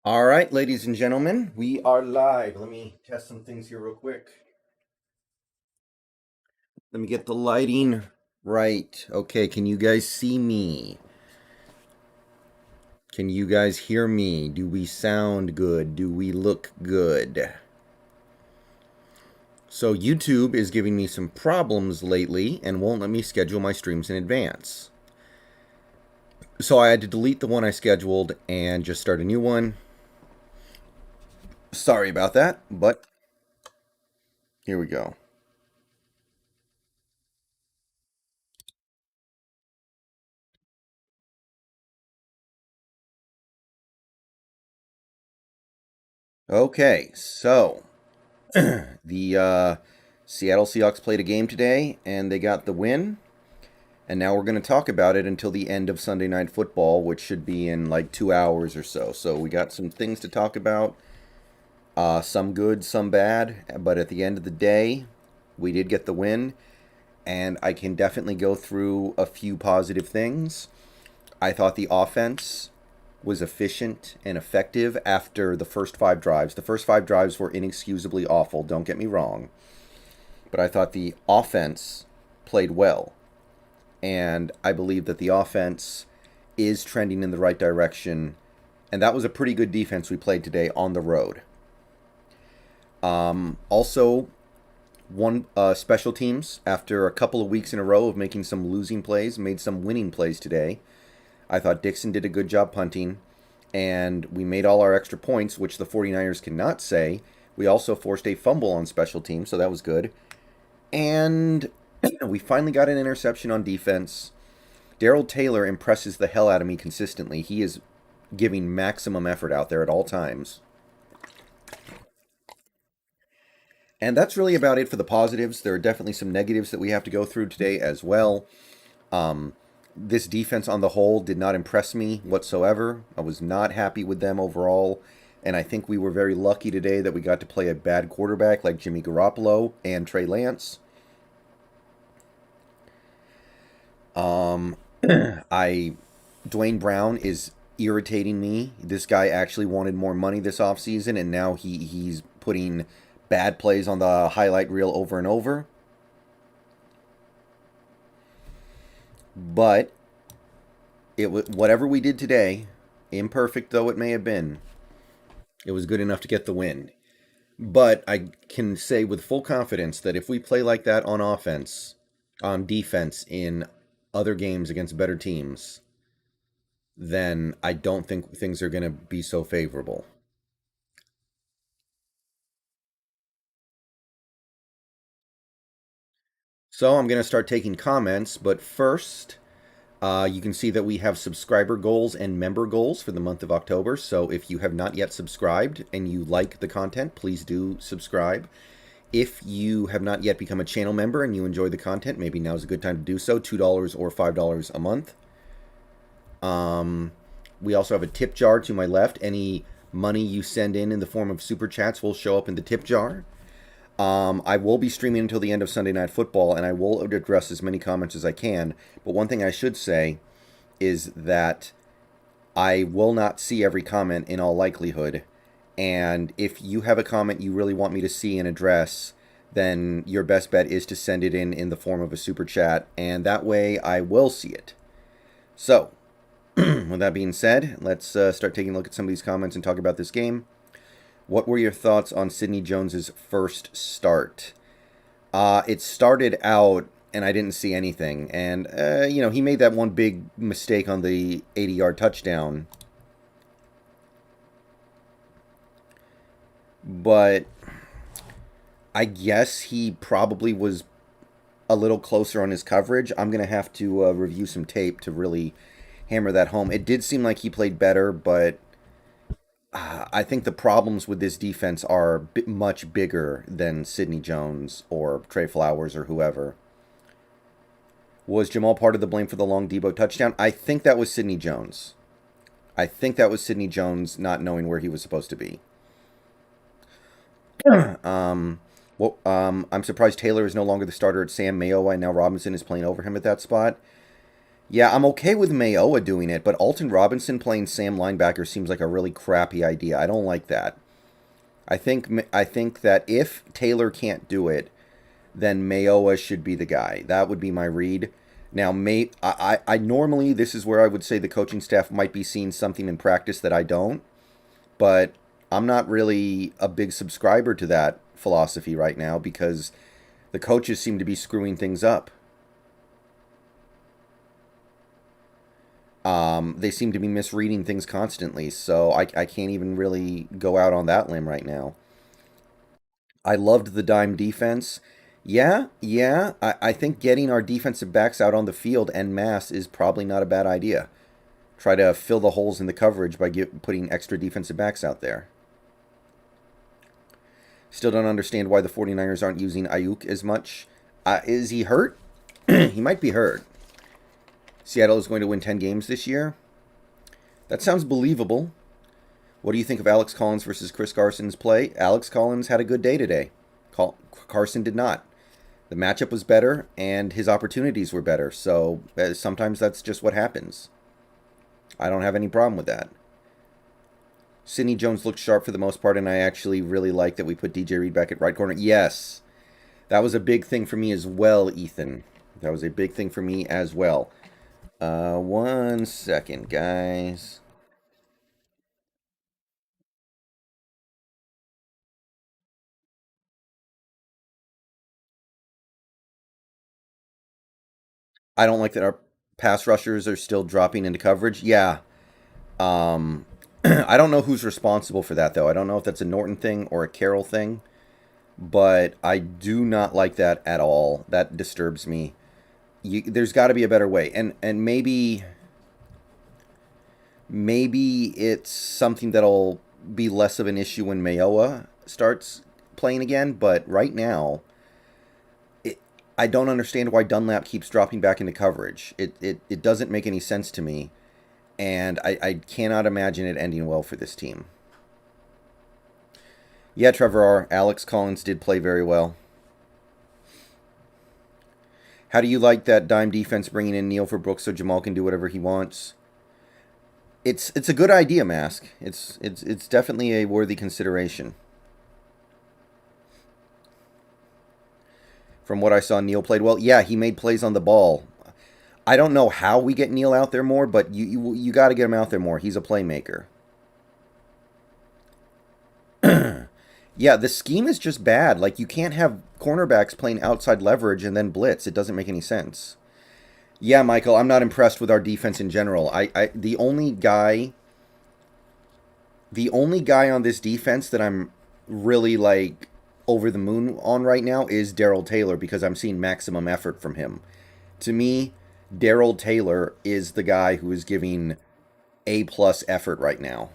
All right, ladies and gentlemen, we are live. Let me test some things here real quick. Let me get the lighting right. Okay, can you guys see me? Can you guys hear me? Do we sound good? Do we look good? So YouTube is giving me some problems lately and won't let me schedule my streams in advance. So I had to delete the one I scheduled and just start a new one. Sorry about that, but here we go. Okay, so the Seattle Seahawks played a game today and they got the win. And now we're going to talk about it until the end of Sunday Night Football, which should be in like 2 hours or so. So we got some things to talk about. Some good, some bad. But at the end of the day, we did get the win. And I can definitely go through a few positive things. I thought the offense was efficient and effective after the first 5 drives. The first 5 drives were inexcusably awful, don't get me wrong. But I thought the offense played well. And I believe that the offense is trending in the right direction. And that was a pretty good defense we played today on the road. Also, one special teams, after a couple of weeks in a row of making some losing plays, made some winning plays today. I thought Dixon did a good job punting, and we made all our extra points, which the 49ers cannot say. We also forced a fumble on special teams, so that was good. And we finally got an interception on defense. Daryl Taylor impresses the hell out of me consistently. He is giving maximum effort out there at all times. And that's really about it for the positives. There are definitely some negatives that we have to go through today as well. This defense on the whole did not impress me whatsoever. I was not happy with them overall. And I think we were very lucky today that we got to play a bad quarterback like Jimmy Garoppolo and Trey Lance. Dwayne Brown is irritating me. This guy actually wanted more money this offseason, and now he's putting bad plays on the highlight reel over and over. But whatever we did today, imperfect though it may have been, it was good enough to get the win. But I can say with full confidence that if we play like that on defense in other games against better teams, then I don't think things are going to be so favorable. So I'm going to start taking comments, but first, you can see that we have subscriber goals and member goals for the month of October. So if you have not yet subscribed and you like the content, please do subscribe. If you have not yet become a channel member and you enjoy the content, maybe now's a good time to do so. $2 or $5 a month. We also have a tip jar to my left. Any money you send in the form of super chats will show up in the tip jar. I will be streaming until the end of Sunday Night Football, and I will address as many comments as I can. But one thing I should say is that I will not see every comment in all likelihood. And if you have a comment you really want me to see and address, then your best bet is to send it in the form of a super chat, and that way I will see it. So, with that being said, let's start taking a look at some of these comments and talk about this game. What were your thoughts on Sidney Jones's first start? It started out, and I didn't see anything. And, he made that one big mistake on the 80-yard touchdown. But I guess he probably was a little closer on his coverage. I'm going to have to review some tape to really hammer that home. It did seem like he played better, but I think the problems with this defense are much bigger than Sidney Jones or Trey Flowers or whoever. Was Jamal part of the blame for the long Debo touchdown? I think that was Sidney Jones. I think that was Sidney Jones not knowing where he was supposed to be. I'm surprised Taylor is no longer the starter at Sam Mayo. Why now Robinson is playing over him at that spot. Yeah, I'm okay with Mayoa doing it, but Alton Robinson playing Sam linebacker seems like a really crappy idea. I don't like that. I think that if Taylor can't do it, then Mayoa should be the guy. That would be my read. Now, I normally this is where I would say the coaching staff might be seeing something in practice that I don't, but I'm not really a big subscriber to that philosophy right now because the coaches seem to be screwing things up. They seem to be misreading things constantly, so I can't even really go out on that limb right now. I loved the dime defense. Yeah. I think getting our defensive backs out on the field en masse is probably not a bad idea. Try to fill the holes in the coverage by putting extra defensive backs out there. Still don't understand why the 49ers aren't using Ayuk as much. Is he hurt? He might be hurt. Seattle is going to win 10 games this year. That sounds believable. What do you think of Alex Collins versus Chris Carson's play? Alex Collins had a good day today. Carson did not. The matchup was better, and his opportunities were better. So sometimes that's just what happens. I don't have any problem with that. Sidney Jones looked sharp for the most part, and I actually really like that we put DJ Reed back at right corner. Yes, that was a big thing for me as well, Ethan. That was a big thing for me as well. 1 second, guys. I don't like that our pass rushers are still dropping into coverage. Yeah. I don't know who's responsible for that, though. I don't know if that's a Norton thing or a Carroll thing, but I do not like that at all. That disturbs me. There's got to be a better way, and maybe it's something that'll be less of an issue when Mayoa starts playing again. But right now, I don't understand why Dunlap keeps dropping back into coverage. It doesn't make any sense to me, and I cannot imagine it ending well for this team. Yeah, Trevor R. Alex Collins did play very well. How do you like that dime defense bringing in Neal for Brooks so Jamal can do whatever he wants? It's a good idea, Mask. It's definitely a worthy consideration. From what I saw, Neal played well. Yeah, he made plays on the ball. I don't know how we get Neal out there more, but you got to get him out there more. He's a playmaker. Yeah, the scheme is just bad. Like, you can't have cornerbacks playing outside leverage and then blitz. It doesn't make any sense. Yeah, Michael, I'm not impressed with our defense in general. The only guy on this defense that I'm really like over the moon on right now is Daryl Taylor because I'm seeing maximum effort from him. To me, Daryl Taylor is the guy who is giving A+ effort right now.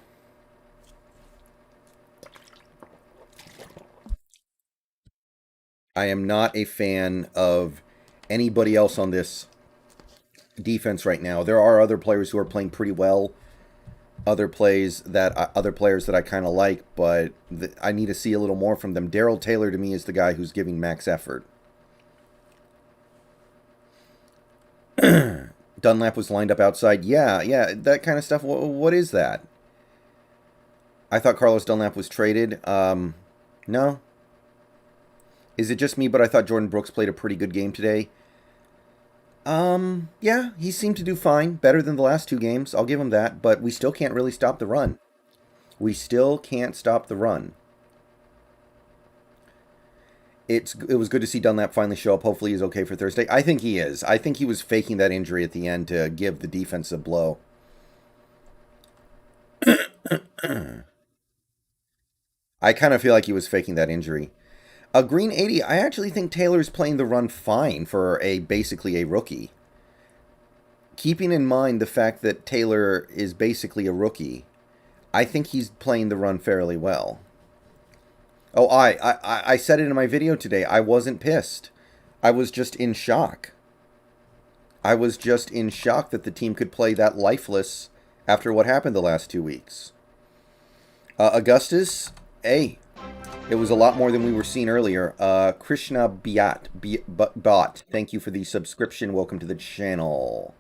I am not a fan of anybody else on this defense right now. There are other players who are playing pretty well, other players that I kind of like, but I need to see a little more from them. Daryl Taylor to me is the guy who's giving max effort. Dunlap was lined up outside. Yeah, that kind of stuff. What is that? I thought Carlos Dunlap was traded. No. Is it just me, but I thought Jordan Brooks played a pretty good game today? Yeah, he seemed to do fine. Better than the last two games. I'll give him that. But we still can't really stop the run. We still can't stop the run. It was good to see Dunlap finally show up. Hopefully he's okay for Thursday. I think he is. I think he was faking that injury at the end to give the defense a blow. I kind of feel like he was faking that injury. A Green 80, I actually think Taylor's playing the run fine for basically a rookie. Keeping in mind the fact that Taylor is basically a rookie, I think he's playing the run fairly well. Oh, I said it in my video today. I wasn't pissed. I was just in shock. I was just in shock that the team could play that lifeless after what happened the last 2 weeks. Augustus, hey, it was a lot more than we were seeing earlier. Krishna Bhat, thank you for the subscription. Welcome to the channel.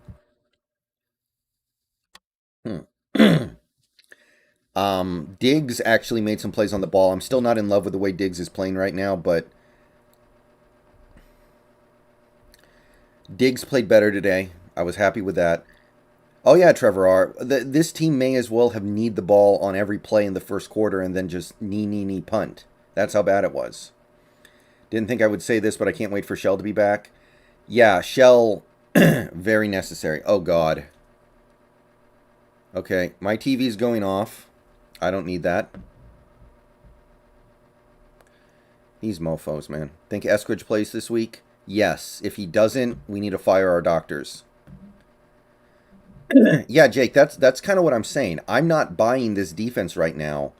Diggs actually made some plays on the ball. I'm still not in love with the way Diggs is playing right now, but Diggs played better today. I was happy with that. Oh yeah, Trevor R. This team may as well have kneed the ball on every play in the first quarter and then just knee punt. That's how bad it was. Didn't think I would say this, but I can't wait for Shell to be back. Yeah, Shell, very necessary. Oh God. Okay, my TV's going off. I don't need that. These mofos, man. Think Eskridge plays this week? Yes. If he doesn't, we need to fire our doctors. Yeah, Jake, that's kind of what I'm saying. I'm not buying this defense right now.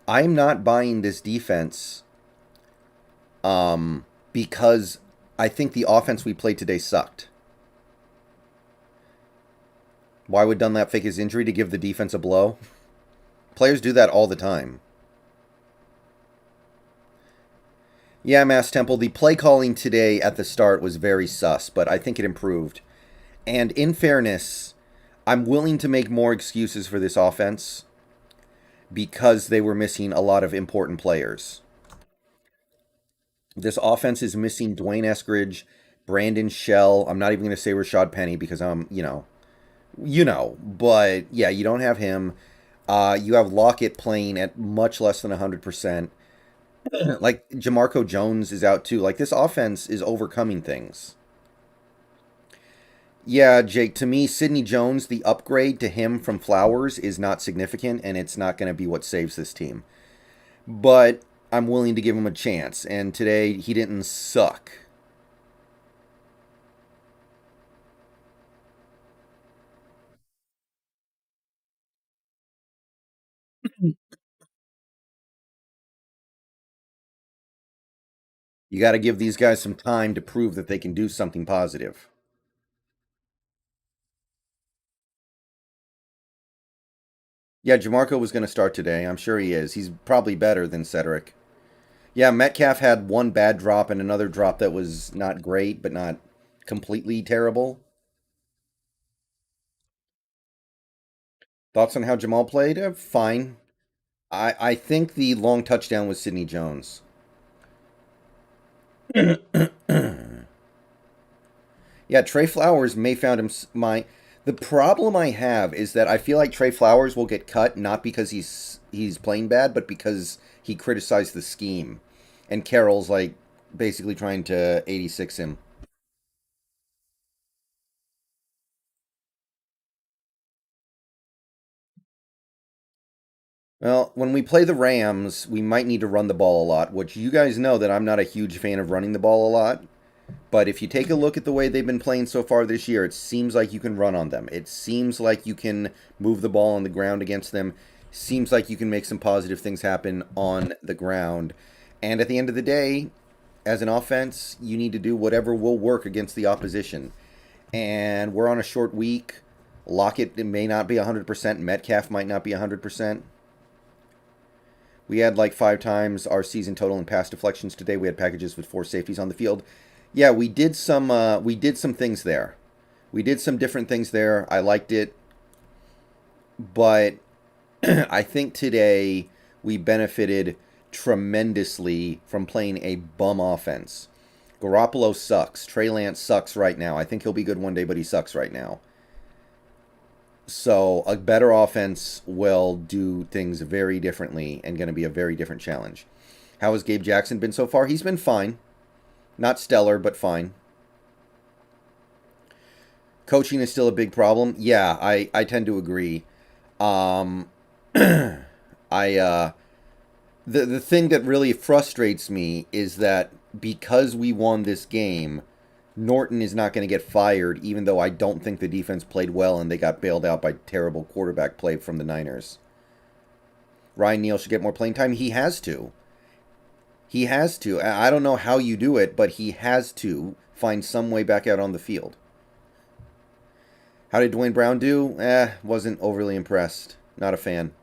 I'm not buying this defense because I think the offense we played today sucked. Why would Dunlap fake his injury to give the defense a blow? Players do that all the time. Yeah, Mass Temple, the play calling today at the start was very sus, but I think it improved. And in fairness, I'm willing to make more excuses for this offense because they were missing a lot of important players. This offense is missing Dwayne Eskridge, Brandon Shell. I'm not even going to say Rashad Penny because but yeah, you don't have him. You have Lockett playing at much less than 100%. Like Jamarco Jones is out too. Like this offense is overcoming things. Yeah, Jake, to me, Sidney Jones, the upgrade to him from Flowers is not significant, and it's not going to be what saves this team. But I'm willing to give him a chance, and today he didn't suck. You got to give these guys some time to prove that they can do something positive. Yeah, Jamarco was going to start today. I'm sure he is. He's probably better than Cedric. Yeah, Metcalf had one bad drop and another drop that was not great, but not completely terrible. Thoughts on how Jamal played? Fine. I think the long touchdown was Sidney Jones. Yeah, Trey Flowers may found him my. The problem I have is that I feel like Trey Flowers will get cut not because he's playing bad, but because he criticized the scheme, and Carroll's like basically trying to 86 him. Well, when we play the Rams, we might need to run the ball a lot, which you guys know that I'm not a huge fan of running the ball a lot. But if you take a look at the way they've been playing so far this year, it seems like you can run on them. It seems like you can move the ball on the ground against them. Seems like you can make some positive things happen on the ground. And at the end of the day, as an offense, you need to do whatever will work against the opposition. And we're on a short week. Lockett may not be 100%. Metcalf might not be 100%. We had like 5 times our season total in pass deflections today. We had packages with 4 safeties on the field. Yeah, we did some things there. We did some different things there. I liked it, but I think today we benefited tremendously from playing a bum offense. Garoppolo sucks. Trey Lance sucks right now. I think he'll be good one day, but he sucks right now. So a better offense will do things very differently and going to be a very different challenge. How has Gabe Jackson been so far? He's been fine. Not stellar, but fine. Coaching is still a big problem. Yeah, I tend to agree. Um, I the thing that really frustrates me is that because we won this game, Norton is not going to get fired, even though I don't think the defense played well and they got bailed out by terrible quarterback play from the Niners. Ryan Neal should get more playing time. He has to. He has to. I don't know how you do it, but he has to find some way back out on the field. How did Dwayne Brown do? Wasn't overly impressed. Not a fan.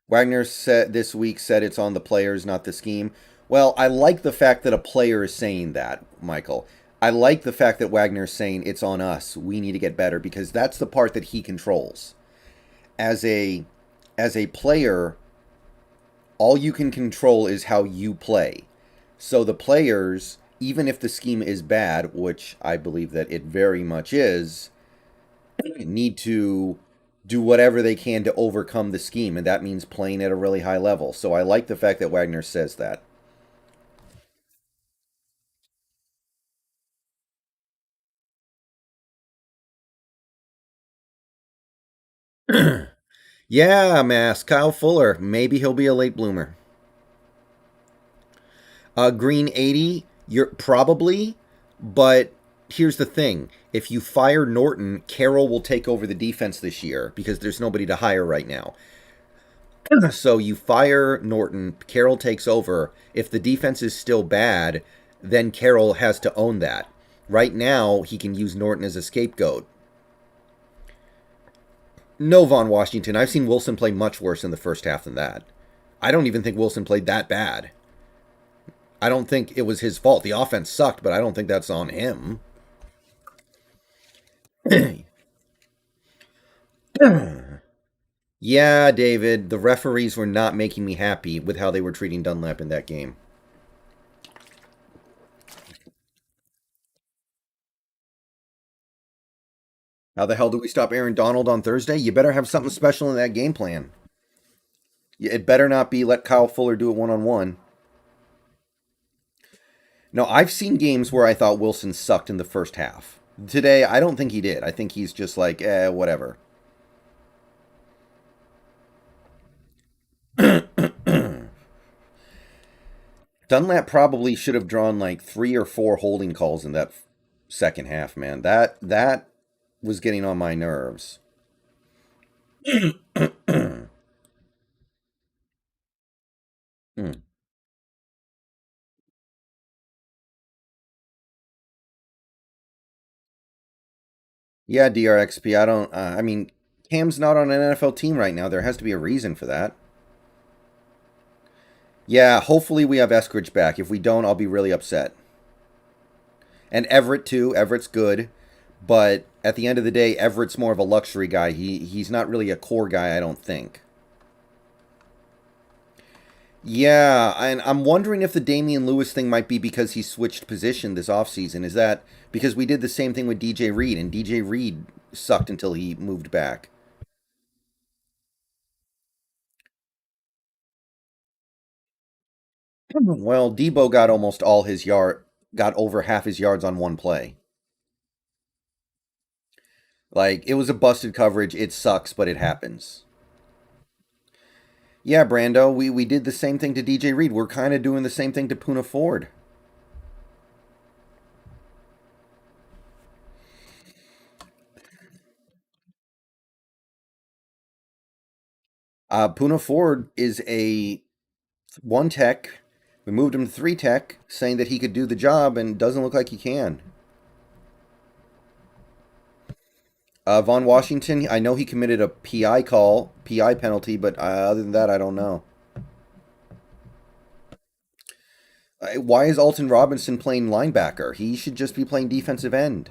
Wagner said this week said it's on the players, not the scheme. Well, I like the fact that a player is saying that, Michael. I like the fact that Wagner's saying it's on us. We need to get better because that's the part that he controls. As a as a player, all you can control is how you play. So the players, even if the scheme is bad, which I believe that it very much is, need to do whatever they can to overcome the scheme, and that means playing at a really high level. So I like the fact that Wagner says that. Yeah, Mass. Kyle Fuller. Maybe he'll be a late bloomer. Green 80, you're probably, but here's the thing. If you fire Norton, Carroll will take over the defense this year because there's nobody to hire right now. So you fire Norton, Carroll takes over. If the defense is still bad, then Carroll has to own that. Right now, he can use Norton as a scapegoat. No, Von Washington. I've seen Wilson play much worse in the first half than that. I don't even think Wilson played that bad. I don't think it was his fault. The offense sucked, but I don't think that's on him. Yeah, David, the referees were not making me happy with how they were treating Dunlap in that game. How the hell do we stop Aaron Donald on Thursday? You better have something special in that game plan. It better not be let Kyle Fuller do it one on one. No, I've seen games where I thought Wilson sucked in the first half. Today, I don't think he did. I think he's just like, whatever. Dunlap probably should have drawn like 3 or 4 holding calls in that second half, man. That was getting on my nerves. Yeah, DRXP. I don't. I mean, Cam's not on an NFL team right now. There has to be a reason for that. Yeah, hopefully we have Eskridge back. If we don't, I'll be really upset. And Everett too. Everett's good, but at the end of the day, Everett's more of a luxury guy. He's not really a core guy, I don't think. Yeah, and I'm wondering if the Damian Lewis thing might be because he switched position this offseason. Is that because we did the same thing with DJ Reed, and DJ Reed sucked until he moved back? Well, Debo got almost all his got over half his yards on one play. Like, it was a busted coverage. It sucks, but it happens. Yeah, Brando, we did the same thing to DJ Reed. We're kind of doing the same thing to Puna Ford. Puna Ford is a 1 tech. We moved him to 3 tech, saying that he could do the job, and doesn't look like he can. Von Washington, I know he committed a PI penalty, but other than that, I don't know. Why is Alton Robinson playing linebacker? He should just be playing defensive end.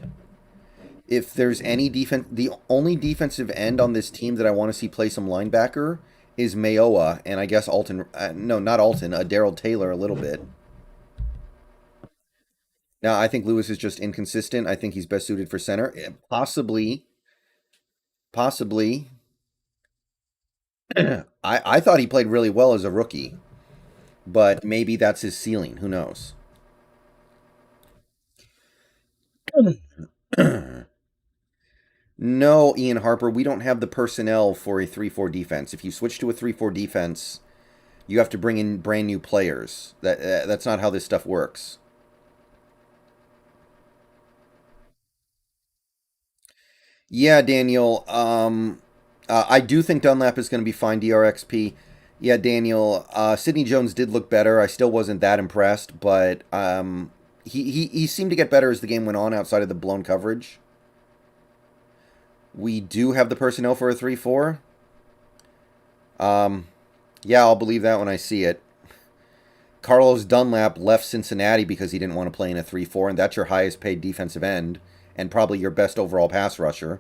If there's any defense, the only defensive end on this team that I want to see play some linebacker is Mayoa, and I guess Alton. No, not Alton. Daryl Taylor a little bit. Now I think Lewis is just inconsistent. I think he's best suited for center. Possibly, possibly. I thought he played really well as a rookie, but maybe that's his ceiling. Who knows? No, Ian Harper, we don't have the personnel for a 3-4 defense. If you switch to a 3-4 defense, you have to bring in brand new players. That's not how this stuff works. Yeah, Daniel. I do think Dunlap is going to be fine. DRXP. Yeah, Daniel. Sidney Jones did look better. I still wasn't that impressed, but he seemed to get better as the game went on. Outside of the blown coverage, we do have the personnel for a 3-4. Yeah, I'll believe that when I see it. Carlos Dunlap left Cincinnati because he didn't want to play in a 3-4, and that's your highest paid defensive end and probably your best overall pass rusher.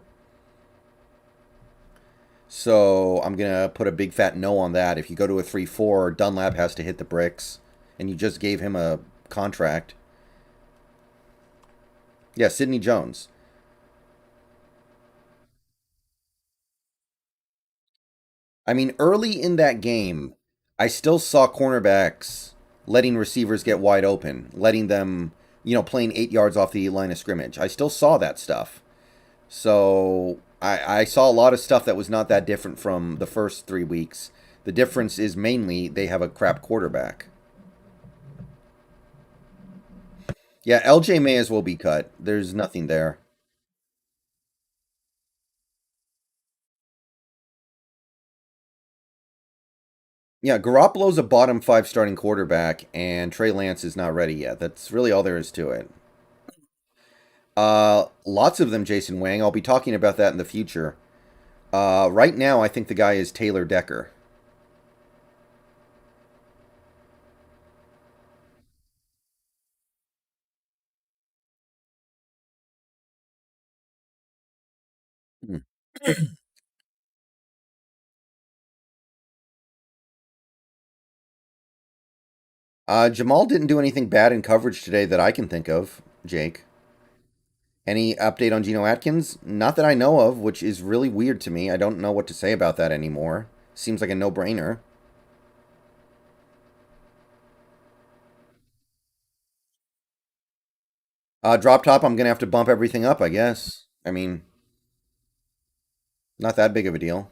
So I'm going to put a big fat no on that. If you go to a 3-4, Dunlap has to hit the bricks, and you just gave him a contract. Yeah, Sidney Jones. I mean, early in that game, I still saw cornerbacks letting receivers get wide open, letting them, playing 8 yards off the line of scrimmage. I still saw that stuff. So I saw a lot of stuff that was not that different from the first 3 weeks. The difference is mainly they have a crap quarterback. Yeah, LJ may as well be cut. There's nothing there. Yeah, Garoppolo's a bottom five starting quarterback, and Trey Lance is not ready yet. That's really all there is to it. Lots of them, Jason Wang. I'll be talking about that in the future. Right now, I think the guy is Taylor Decker. Hmm. Jamal didn't do anything bad in coverage today that I can think of, Jake. Any update on Geno Atkins? Not that I know of, which is really weird to me. I don't know what to say about that anymore. Seems like a no brainer. Drop top, I'm going to have to bump everything up, I guess. I mean, not that big of a deal.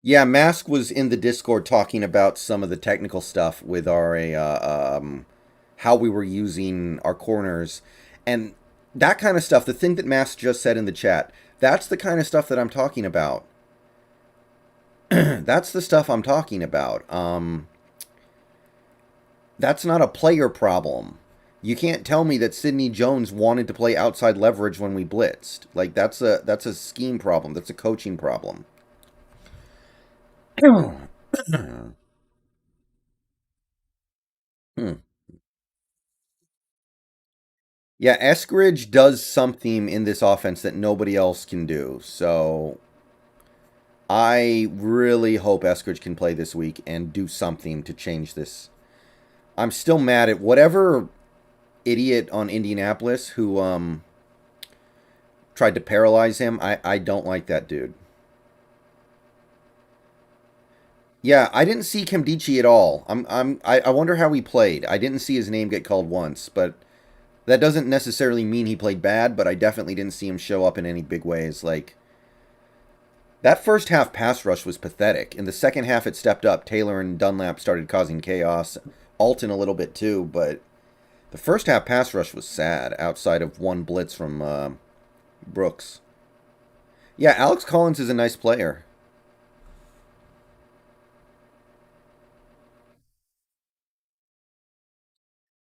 Yeah, Mask was in the Discord talking about some of the technical stuff with our how we were using our corners and that kind of stuff. The thing that Mask just said in the chat, that's the kind of stuff that I'm talking about. That's the stuff I'm talking about. That's not a player problem. You can't tell me that Sidney Jones wanted to play outside leverage when we blitzed. Like that's a scheme problem. That's a coaching problem. Hmm. Yeah, Eskridge does something in this offense that nobody else can do. So I really hope Eskridge can play this week and do something to change this. I'm still mad at whatever idiot on Indianapolis who tried to paralyze him. I don't like that dude. Yeah, I didn't see Kemdichi at all. I wonder how he played. I didn't see his name get called once, but that doesn't necessarily mean he played bad, but I definitely didn't see him show up in any big ways. Like, that first half pass rush was pathetic. In the second half, it stepped up. Taylor and Dunlap started causing chaos. Alton a little bit too, but the first half pass rush was sad outside of one blitz from Brooks. Yeah, Alex Collins is a nice player.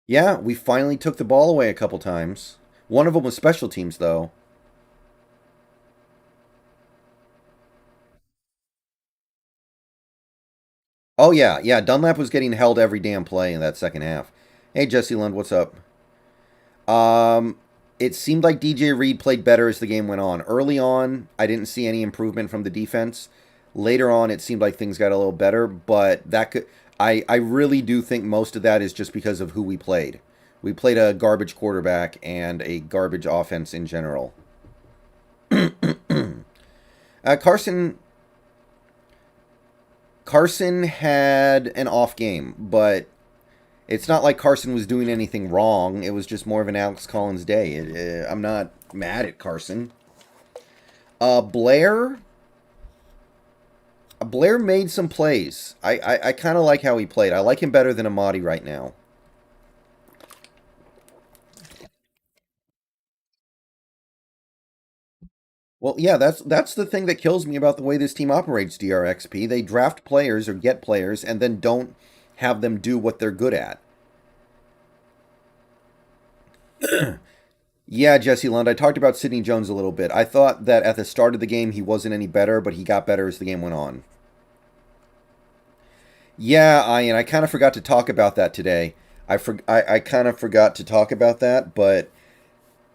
Yeah, we finally took the ball away a couple times. One of them was special teams, though. Oh, yeah, yeah. Dunlap was getting held every damn play in that second half. Hey, Jesse Lund, what's up? Um, it seemed like DJ Reed played better as the game went on. Early on, I didn't see any improvement from the defense. Later on, it seemed like things got a little better, but that could. I really do think most of that is just because of who we played. We played a garbage quarterback and a garbage offense in general. Carson had an off game, but it's not like Carson was doing anything wrong. It was just more of an Alex Collins day. I'm not mad at Carson. Blair. Blair made some plays. I kind of like how he played. I like him better than Amadi right now. Well, yeah, that's the thing that kills me about the way this team operates, DRXP. They draft players or get players and then don't have them do what they're good at. Yeah, Jesse Lund. I talked about Sidney Jones a little bit. I thought that at the start of the game he wasn't any better, but he got better as the game went on. Yeah, and I kind of forgot to talk about that today. I kind of forgot to talk about that, but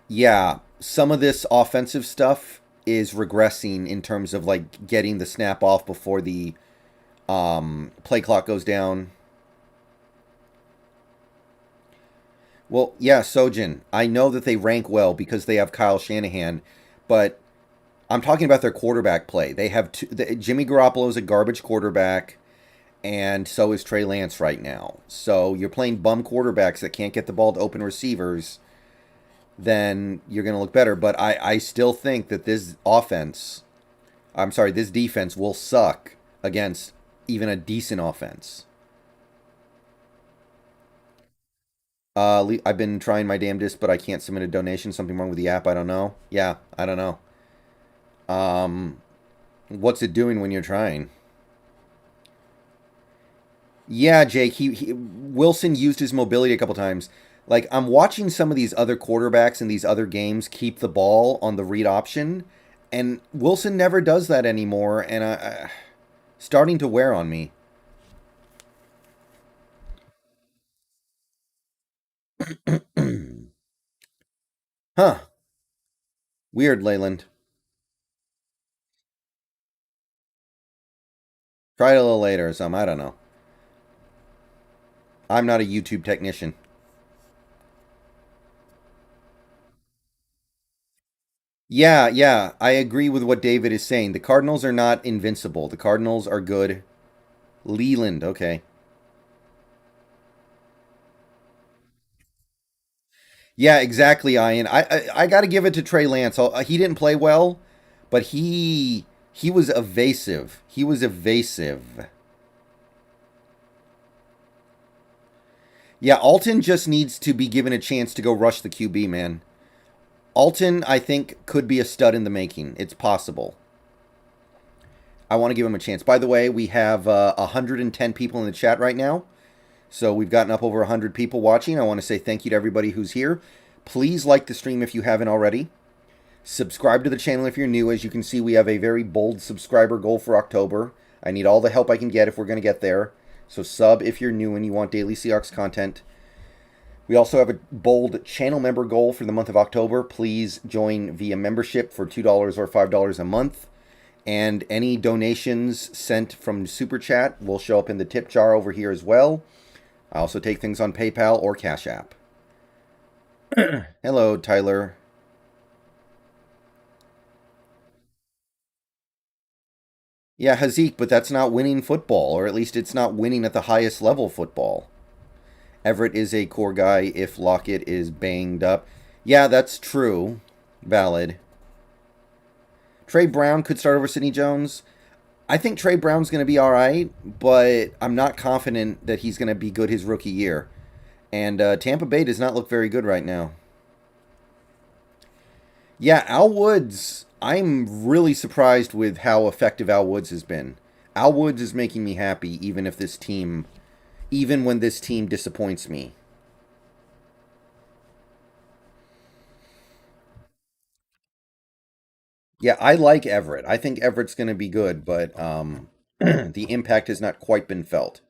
yeah, some of this offensive stuff is regressing in terms of like getting the snap off before the play clock goes down. Well, yeah, Sojin. I know that they rank well because they have Kyle Shanahan, but I'm talking about their quarterback play. They have Jimmy Garoppolo is a garbage quarterback, and so is Trey Lance right now. So you're playing bum quarterbacks that can't get the ball to open receivers, then you're going to look better. But I still think that this defense will suck against even a decent offense. I've been trying my damnedest, but I can't submit a donation. Something wrong with the app? I don't know. Yeah, I don't know. Um, what's it doing when you're trying? Yeah, Jake. Wilson used his mobility a couple times. Like I'm watching some of these other quarterbacks in these other games keep the ball on the read option, and Wilson never does that anymore, and I starting to wear on me. Huh? Weird, Leyland. Try it a little later or something. I don't know. I'm not a YouTube technician. Yeah, yeah, I agree with what David is saying. The Cardinals are not invincible. The Cardinals are good. Leland, okay. Yeah, exactly, Ian. I got to give it to Trey Lance. He didn't play well, but he was evasive. He was evasive. Yeah, Alton just needs to be given a chance to go rush the QB, man. Alton, I think, could be a stud in the making. It's possible. I want to give him a chance. By the way, we have 110 people in the chat right now. So we've gotten up over 100 people watching. I want to say thank you to everybody who's here. Please like the stream if you haven't already. Subscribe to the channel if you're new. As you can see, we have a very bold subscriber goal for October. I need all the help I can get if we're going to get there. So sub if you're new and you want daily Seahawks content. We also have a bold channel member goal for the month of October. Please join via membership for $2 or $5 a month. And any donations sent from Super Chat will show up in the tip jar over here as well. I also take things on PayPal or Cash App. Hello, Tyler. Yeah, Hazik, but that's not winning football, or at least it's not winning at the highest level football. Everett is a core guy if Lockett is banged up. Yeah, that's true. Valid. Trey Brown could start over Sidney Jones. I think Trey Brown's going to be all right, but I'm not confident that he's going to be good his rookie year. And Tampa Bay does not look very good right now. Yeah, Al Woods. I'm really surprised with how effective Al Woods has been. Al Woods is making me happy, even when this team disappoints me. Yeah, I like Everett. I think Everett's going to be good, but the impact has not quite been felt.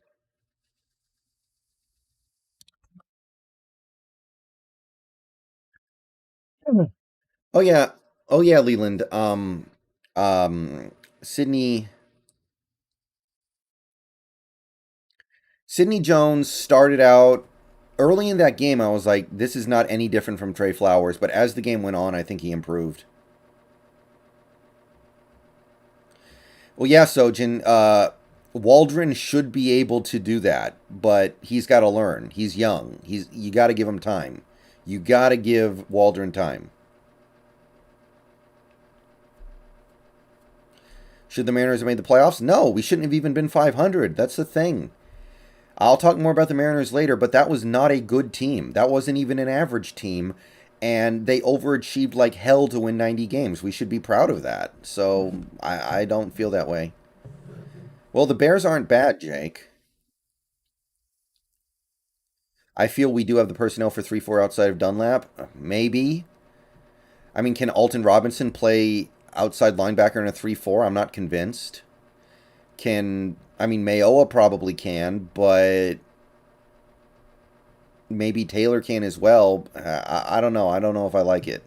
Oh yeah, oh yeah, Leland. Um, Sydney Sidney Jones started out early in that game. I was like, this is not any different from Trey Flowers. But as the game went on, I think he improved. Well, yeah, Sojin. Waldron should be able to do that, but he's got to learn. He's young. You got to give him time. You got to give Waldron time. Should the Mariners have made the playoffs? No, we shouldn't have even been 500. That's the thing. I'll talk more about the Mariners later, but that was not a good team. That wasn't even an average team, and they overachieved like hell to win 90 games. We should be proud of that. So I don't feel that way. Well, the Bears aren't bad, Jake. I feel we do have the personnel for 3-4 outside of Dunlap. Maybe. I mean, can Alton Robinson play outside linebacker in a 3-4? I'm not convinced. I mean, Mayoa probably can, but maybe Taylor can as well. I don't know. I don't know if I like it.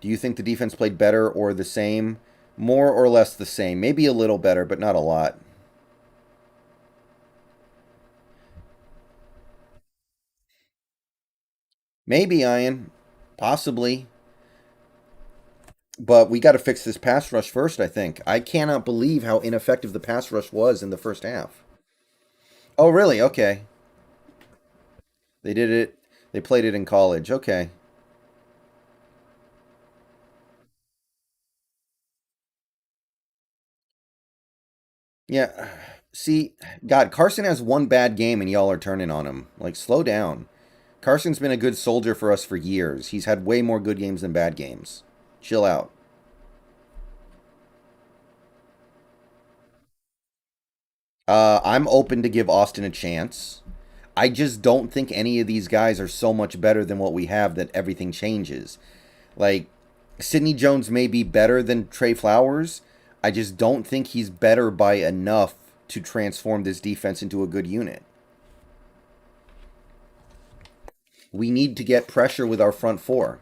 Do you think the defense played better or the same? More or less the same. Maybe a little better, but not a lot. Maybe, Ian. Possibly. But we got to fix this pass rush first, I think. I cannot believe how ineffective the pass rush was in the first half. Oh, really? Okay. They did it. They played it in college. Okay. Yeah. See, God, Carson has one bad game and y'all are turning on him. Like, slow down. Carson's been a good soldier for us for years. He's had way more good games than bad games. Chill out. I'm open to give Austin a chance. I just don't think any of these guys are so much better than what we have that everything changes. Like, Sidney Jones may be better than Trey Flowers. I just don't think he's better by enough to transform this defense into a good unit. We need to get pressure with our front four.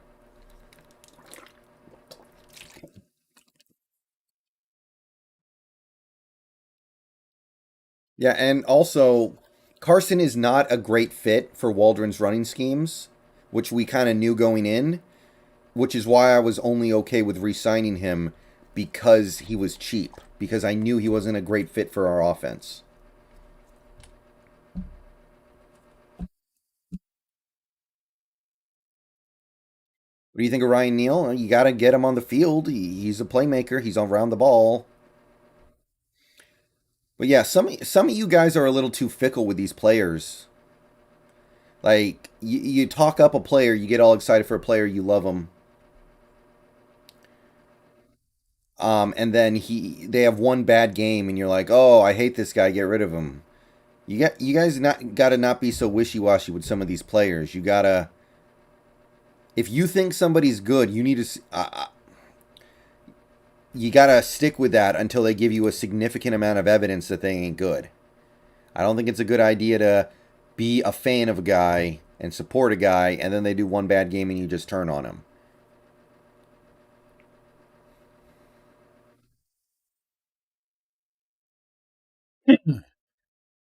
Yeah, and also, Carson is not a great fit for Waldron's running schemes, which we kind of knew going in, which is why I was only okay with re signing him because he was cheap, because I knew he wasn't a great fit for our offense. What do you think of Ryan Neal? You got to get him on the field. He's a playmaker. He's around the ball. But yeah, some of you guys are a little too fickle with these players. Like you talk up a player, you get all excited for a player, you love him, and then they have one bad game, and you're like, oh, I hate this guy, get rid of him. You guys not gotta not be so wishy washy with some of these players. You gotta if you think somebody's good, you gotta stick with that until they give you a significant amount of evidence that they ain't good. I don't think it's a good idea to be a fan of a guy and support a guy, and then they do one bad game and you just turn on him.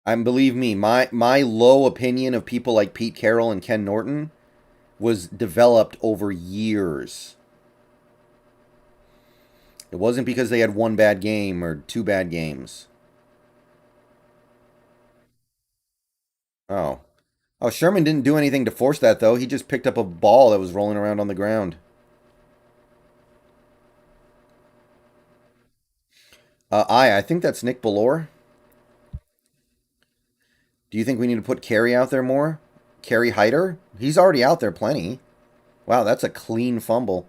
And believe me, my low opinion of people like Pete Carroll and Ken Norton was developed over years. It wasn't because they had one bad game or two bad games. Oh. Oh, Sherman didn't do anything to force that, though. He just picked up a ball that was rolling around on the ground. I think that's Nick Ballore. Do you think we need to put Carey out there more? Carey Hyder? He's already out there plenty. Wow, that's a clean fumble.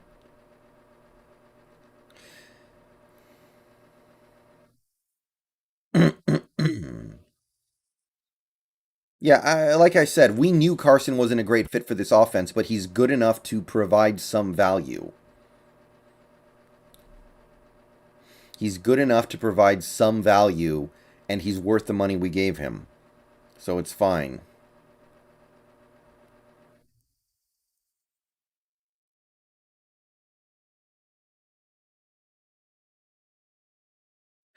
Yeah, like I said, we knew Carson wasn't a great fit for this offense, but he's good enough to provide some value. He's good enough to provide some value, and he's worth the money we gave him. So it's fine.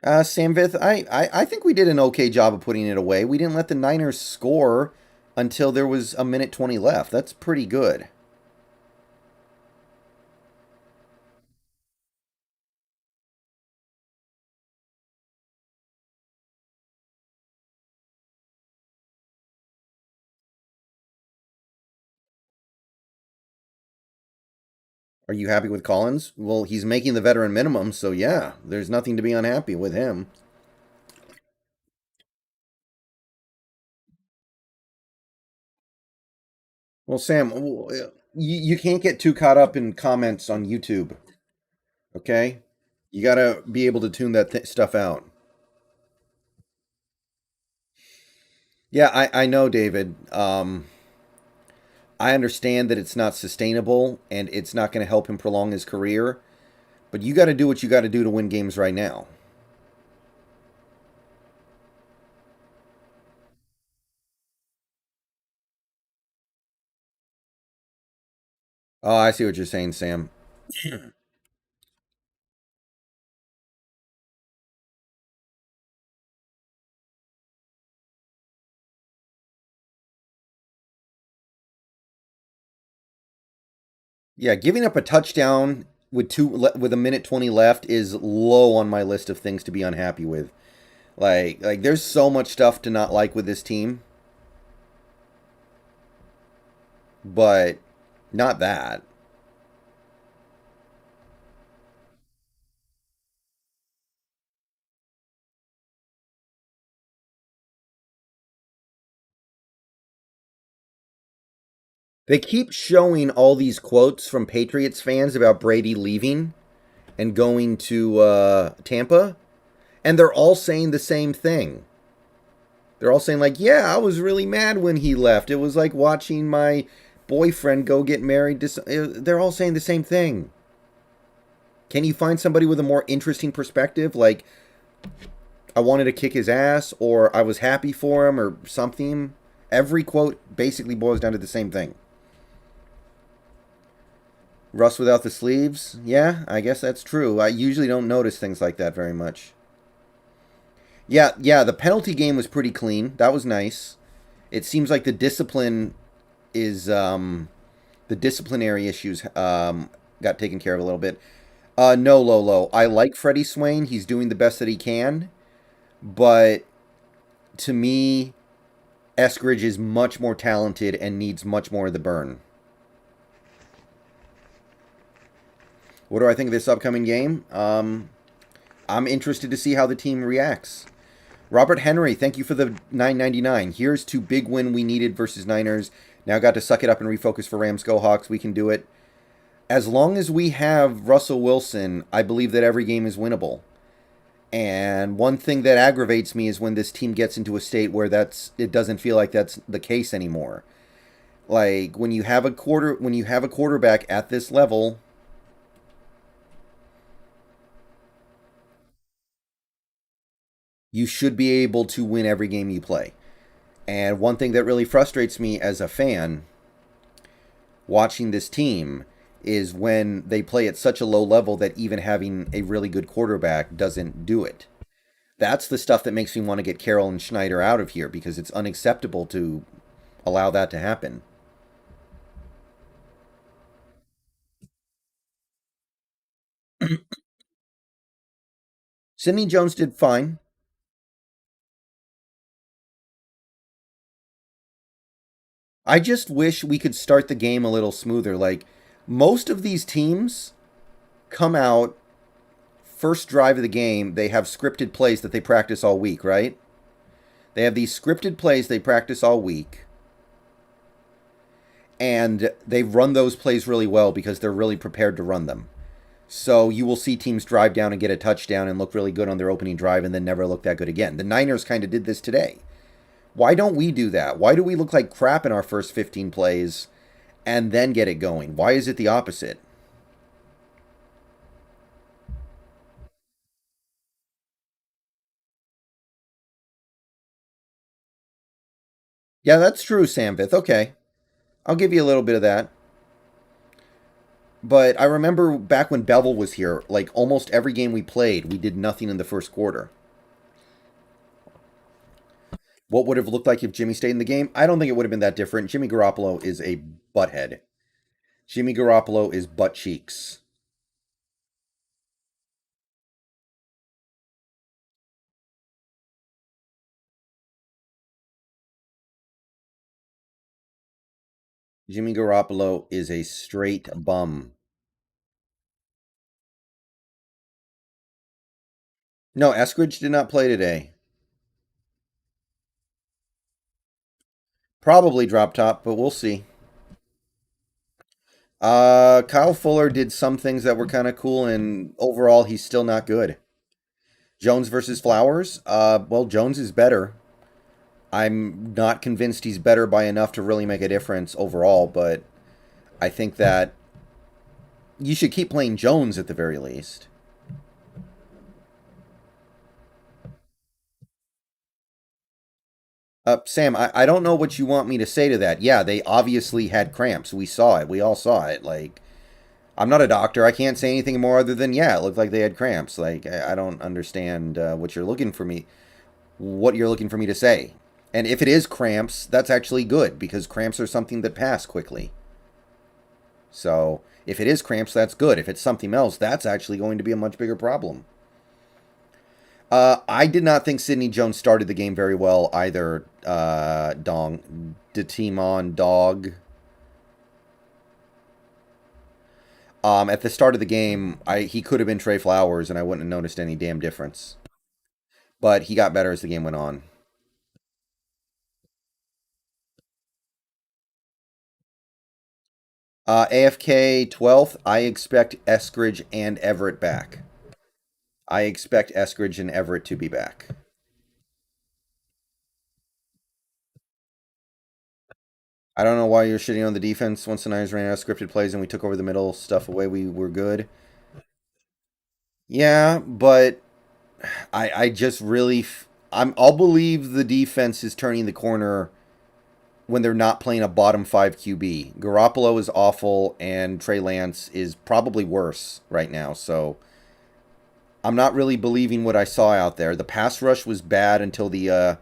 Samvith, I think we did an okay job of putting it away. We didn't let the Niners score until there was a minute 20 left. That's pretty good. Are you happy with Collins? Well, he's making the veteran minimum, so yeah, there's nothing to be unhappy with him. Well, Sam, you can't get too caught up in comments on YouTube, okay? You gotta be able to tune that stuff out. Yeah, I know, David. I understand that it's not sustainable and it's not going to help him prolong his career, but you got to do what you got to do to win games right now. Oh, I see what you're saying, Sam. Yeah, giving up a touchdown with a minute 20 left is low on my list of things to be unhappy with. Like there's so much stuff to not like with this team, but not that. They keep showing all these quotes from Patriots fans about Brady leaving and going to Tampa, and they're all saying the same thing. They're all saying like, "Yeah, I was really mad when he left. It was like watching my boyfriend go get married to." They're all saying the same thing. Can you find somebody with a more interesting perspective? Like, I wanted to kick his ass, or I was happy for him, or something. Every quote basically boils down to the same thing. Rust without the sleeves? Yeah, I guess that's true. I usually don't notice things like that very much. Yeah, the penalty game was pretty clean. That was nice. It seems like the disciplinary issues got taken care of a little bit. No, Lolo. I like Freddie Swain. He's doing the best that he can, but to me, Eskridge is much more talented and needs much more of the burn. What do I think of this upcoming game? I'm interested to see how the team reacts. Robert Henry, thank you for the 9.99. Here's to big win we needed versus Niners. Now got to suck it up and refocus for Rams. Go Hawks. We can do it. As long as we have Russell Wilson, I believe that every game is winnable. And one thing that aggravates me is when this team gets into a state where it doesn't feel like that's the case anymore. Like when you have a quarterback at this level, you should be able to win every game you play. And one thing that really frustrates me as a fan watching this team is when they play at such a low level that even having a really good quarterback doesn't do it. That's the stuff that makes me want to get Carroll and Schneider out of here because it's unacceptable to allow that to happen. Sidney Jones did fine. I just wish we could start the game a little smoother. Like, most of these teams come out first drive of the game, they have scripted plays that they practice all week, right? They have these scripted plays they practice all week, and they run those plays really well because they're really prepared to run them. So you will see teams drive down and get a touchdown and look really good on their opening drive and then never look that good again. The Niners kind of did this today. Why don't we do that? Why do we look like crap in our first 15 plays and then get it going? Why is it the opposite? Yeah, that's true, Samvith. Okay. I'll give you a little bit of that. But I remember back when Bevel was here, like almost every game we played, we did nothing in the first quarter. What would have looked like if Jimmy stayed in the game? I don't think it would have been that different. Jimmy Garoppolo is a butthead. Jimmy Garoppolo is butt cheeks. Jimmy Garoppolo is a straight bum. No, Eskridge did not play today. Probably drop top, but we'll see. Kyle Fuller did some things that were kind of cool, and overall, he's still not good. Jones versus Flowers. Well, Jones is better. I'm not convinced he's better by enough to really make a difference overall, but I think that you should keep playing Jones at the very least. Sam, I don't know what you want me to say to that. Yeah, they obviously had cramps. We saw it. We all saw it. Like, I'm not a doctor. I can't say anything more other than, yeah, it looked like they had cramps. Like, I don't understand what you're looking for me to say. And if it is cramps, that's actually good because cramps are something that pass quickly. So if it is cramps, that's good. If it's something else, that's actually going to be a much bigger problem. I did not think Sidney Jones started the game very well either. Dong, the team on dog. At the start of the game, he could have been Trey Flowers, and I wouldn't have noticed any damn difference. But he got better as the game went on. AFK 12th. I expect Eskridge and Everett back. I expect Eskridge and Everett to be back. I don't know why you're shitting on the defense. Once the Niners ran out of scripted plays and we took over the middle stuff away, we were good. Yeah, but I just really I'll believe the defense is turning the corner when they're not playing a bottom five QB. Garoppolo is awful, and Trey Lance is probably worse right now. So I'm not really believing what I saw out there. The pass rush was bad until the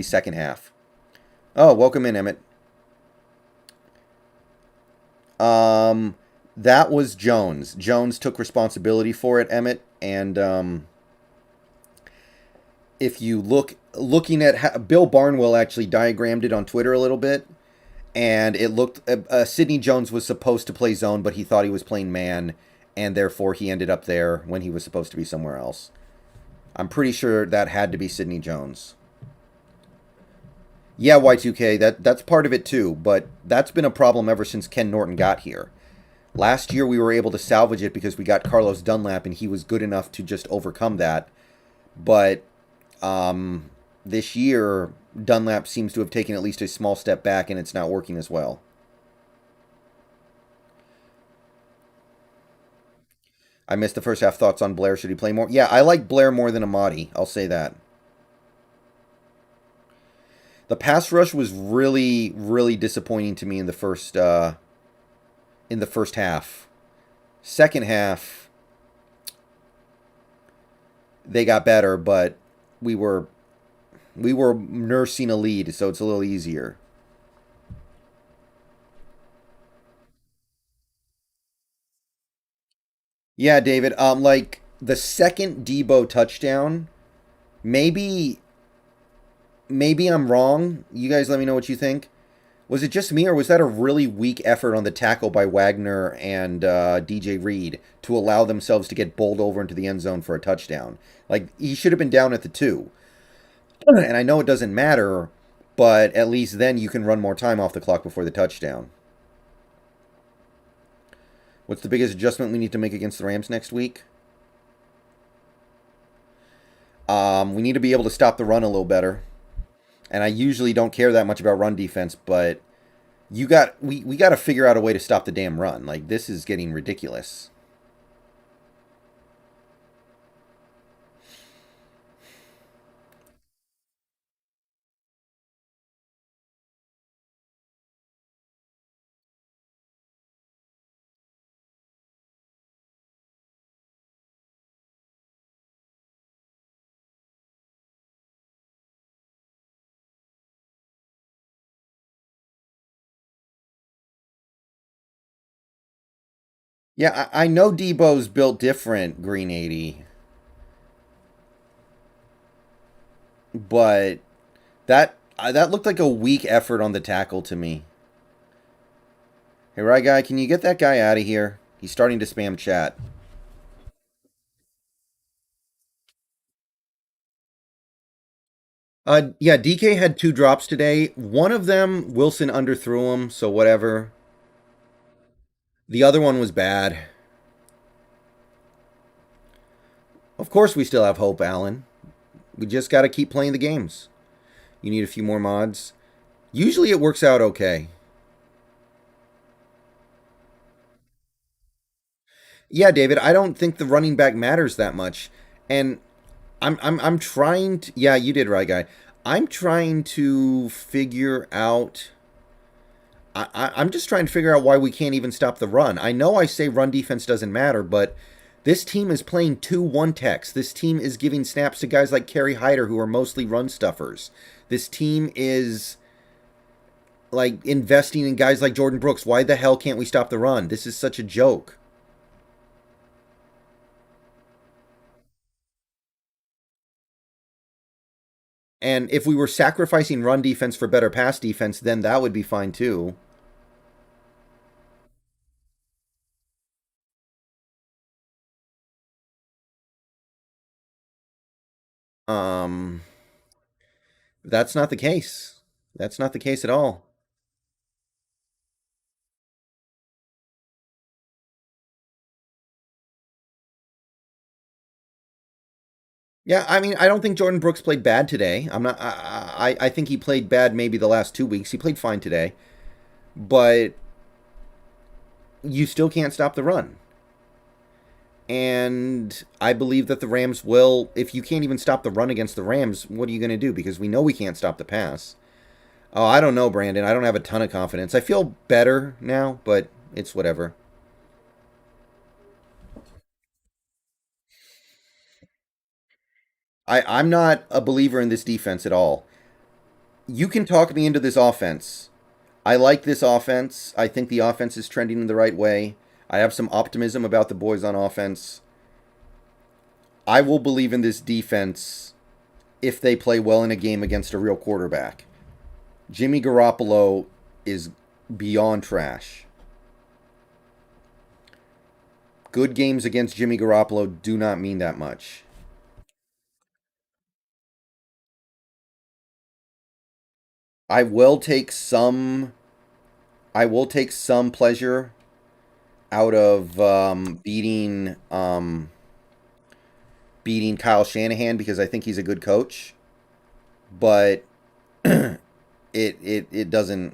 second half. Oh, welcome in, Emmett. That was Jones. Jones took responsibility for it, Emmett, and if you looking at Bill Barnwell actually diagrammed it on Twitter a little bit, and it looked Sidney Jones was supposed to play zone, but he thought he was playing man, and therefore he ended up there when he was supposed to be somewhere else. I'm pretty sure that had to be Sidney Jones. Yeah, Y2K, that's part of it too, but that's been a problem ever since Ken Norton got here. Last year we were able to salvage it because we got Carlos Dunlap and he was good enough to just overcome that. But this year Dunlap seems to have taken at least a small step back and it's not working as well. I missed the first half. Thoughts on Blair? Should he play more? Yeah, I like Blair more than Amadi. I'll say that. The pass rush was really, really disappointing to me in the first half. Second half, they got better, but we were nursing a lead, so it's a little easier. Yeah, David. Like the second Debo touchdown, maybe I'm wrong. You guys, let me know what you think. Was it just me, or was that a really weak effort on the tackle by Wagner and DJ Reed to allow themselves to get bowled over into the end zone for a touchdown? Like he should have been down at the 2. And I know it doesn't matter, but at least then you can run more time off the clock before the touchdown. What's the biggest adjustment we need to make against the Rams next week? We need to be able to stop the run a little better. And I usually don't care that much about run defense, but we got to figure out a way to stop the damn run. Like this is getting ridiculous. Yeah, I know Debo's built different, Green 80, but that looked like a weak effort on the tackle to me. Hey, right guy, can you get that guy out of here? He's starting to spam chat. Yeah, DK had 2 drops today. One of them, Wilson underthrew him, so whatever. The other one was bad. Of course we still have hope, Alan. We just got to keep playing the games. You need a few more mods. Usually it works out okay. Yeah, David, I don't think the running back matters that much. And I'm trying to, yeah, you did right, guy. I'm trying to figure out I'm just trying to figure out why we can't even stop the run. I know I say run defense doesn't matter, but this team is playing two one techs. This team is giving snaps to guys like Kerry Hyder, who are mostly run stuffers. This team is like investing in guys like Jordan Brooks. Why the hell can't we stop the run? This is such a joke. And if we were sacrificing run defense for better pass defense, then that would be fine too. Um, that's not the case. That's not the case at all. Yeah, I mean, I don't think Jordan Brooks played bad today. I'm not. I think he played bad maybe the last 2 weeks. He played fine today, but you still can't stop the run. And I believe that the Rams will. If you can't even stop the run against the Rams, what are you going to do? Because we know we can't stop the pass. Oh, I don't know, Brandon. I don't have a ton of confidence. I feel better now, but it's whatever. I'm not a believer in this defense at all. You can talk me into this offense. I like this offense. I think the offense is trending in the right way. I have some optimism about the boys on offense. I will believe in this defense if they play well in a game against a real quarterback. Jimmy Garoppolo is beyond trash. Good games against Jimmy Garoppolo do not mean that much. I will take some I will take some pleasure out of beating Kyle Shanahan because I think he's a good coach, but it doesn't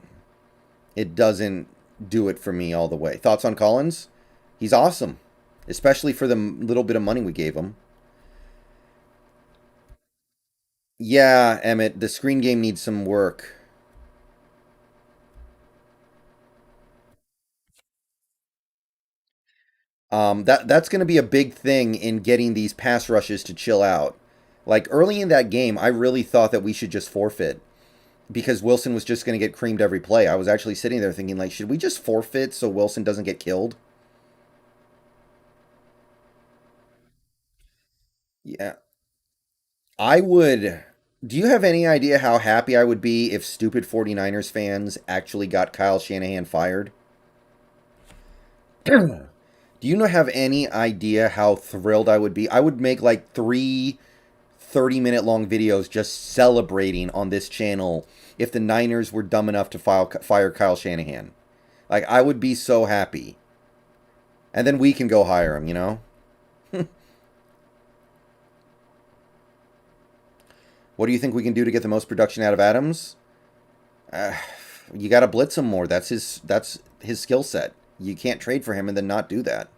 do it for me all the way. Thoughts on Collins? He's awesome, especially for the little bit of money we gave him. Yeah, Emmett, the screen game needs some work. That's going to be a big thing in getting these pass rushes to chill out. Like early in that game, I really thought that we should just forfeit because Wilson was just going to get creamed every play. I was actually sitting there thinking, like, should we just forfeit so Wilson doesn't get killed? Yeah, I would. Do you have any idea how happy I would be if stupid 49ers fans actually got Kyle Shanahan fired? Do you not have any idea how thrilled I would be? I would make like 30-minute long videos just celebrating on this channel if the Niners were dumb enough to fire Kyle Shanahan. Like, I would be so happy. And then we can go hire him, you know? What do you think we can do to get the most production out of Adams? Uh, you got to blitz him more. That's his skill set. You can't trade for him and then not do that.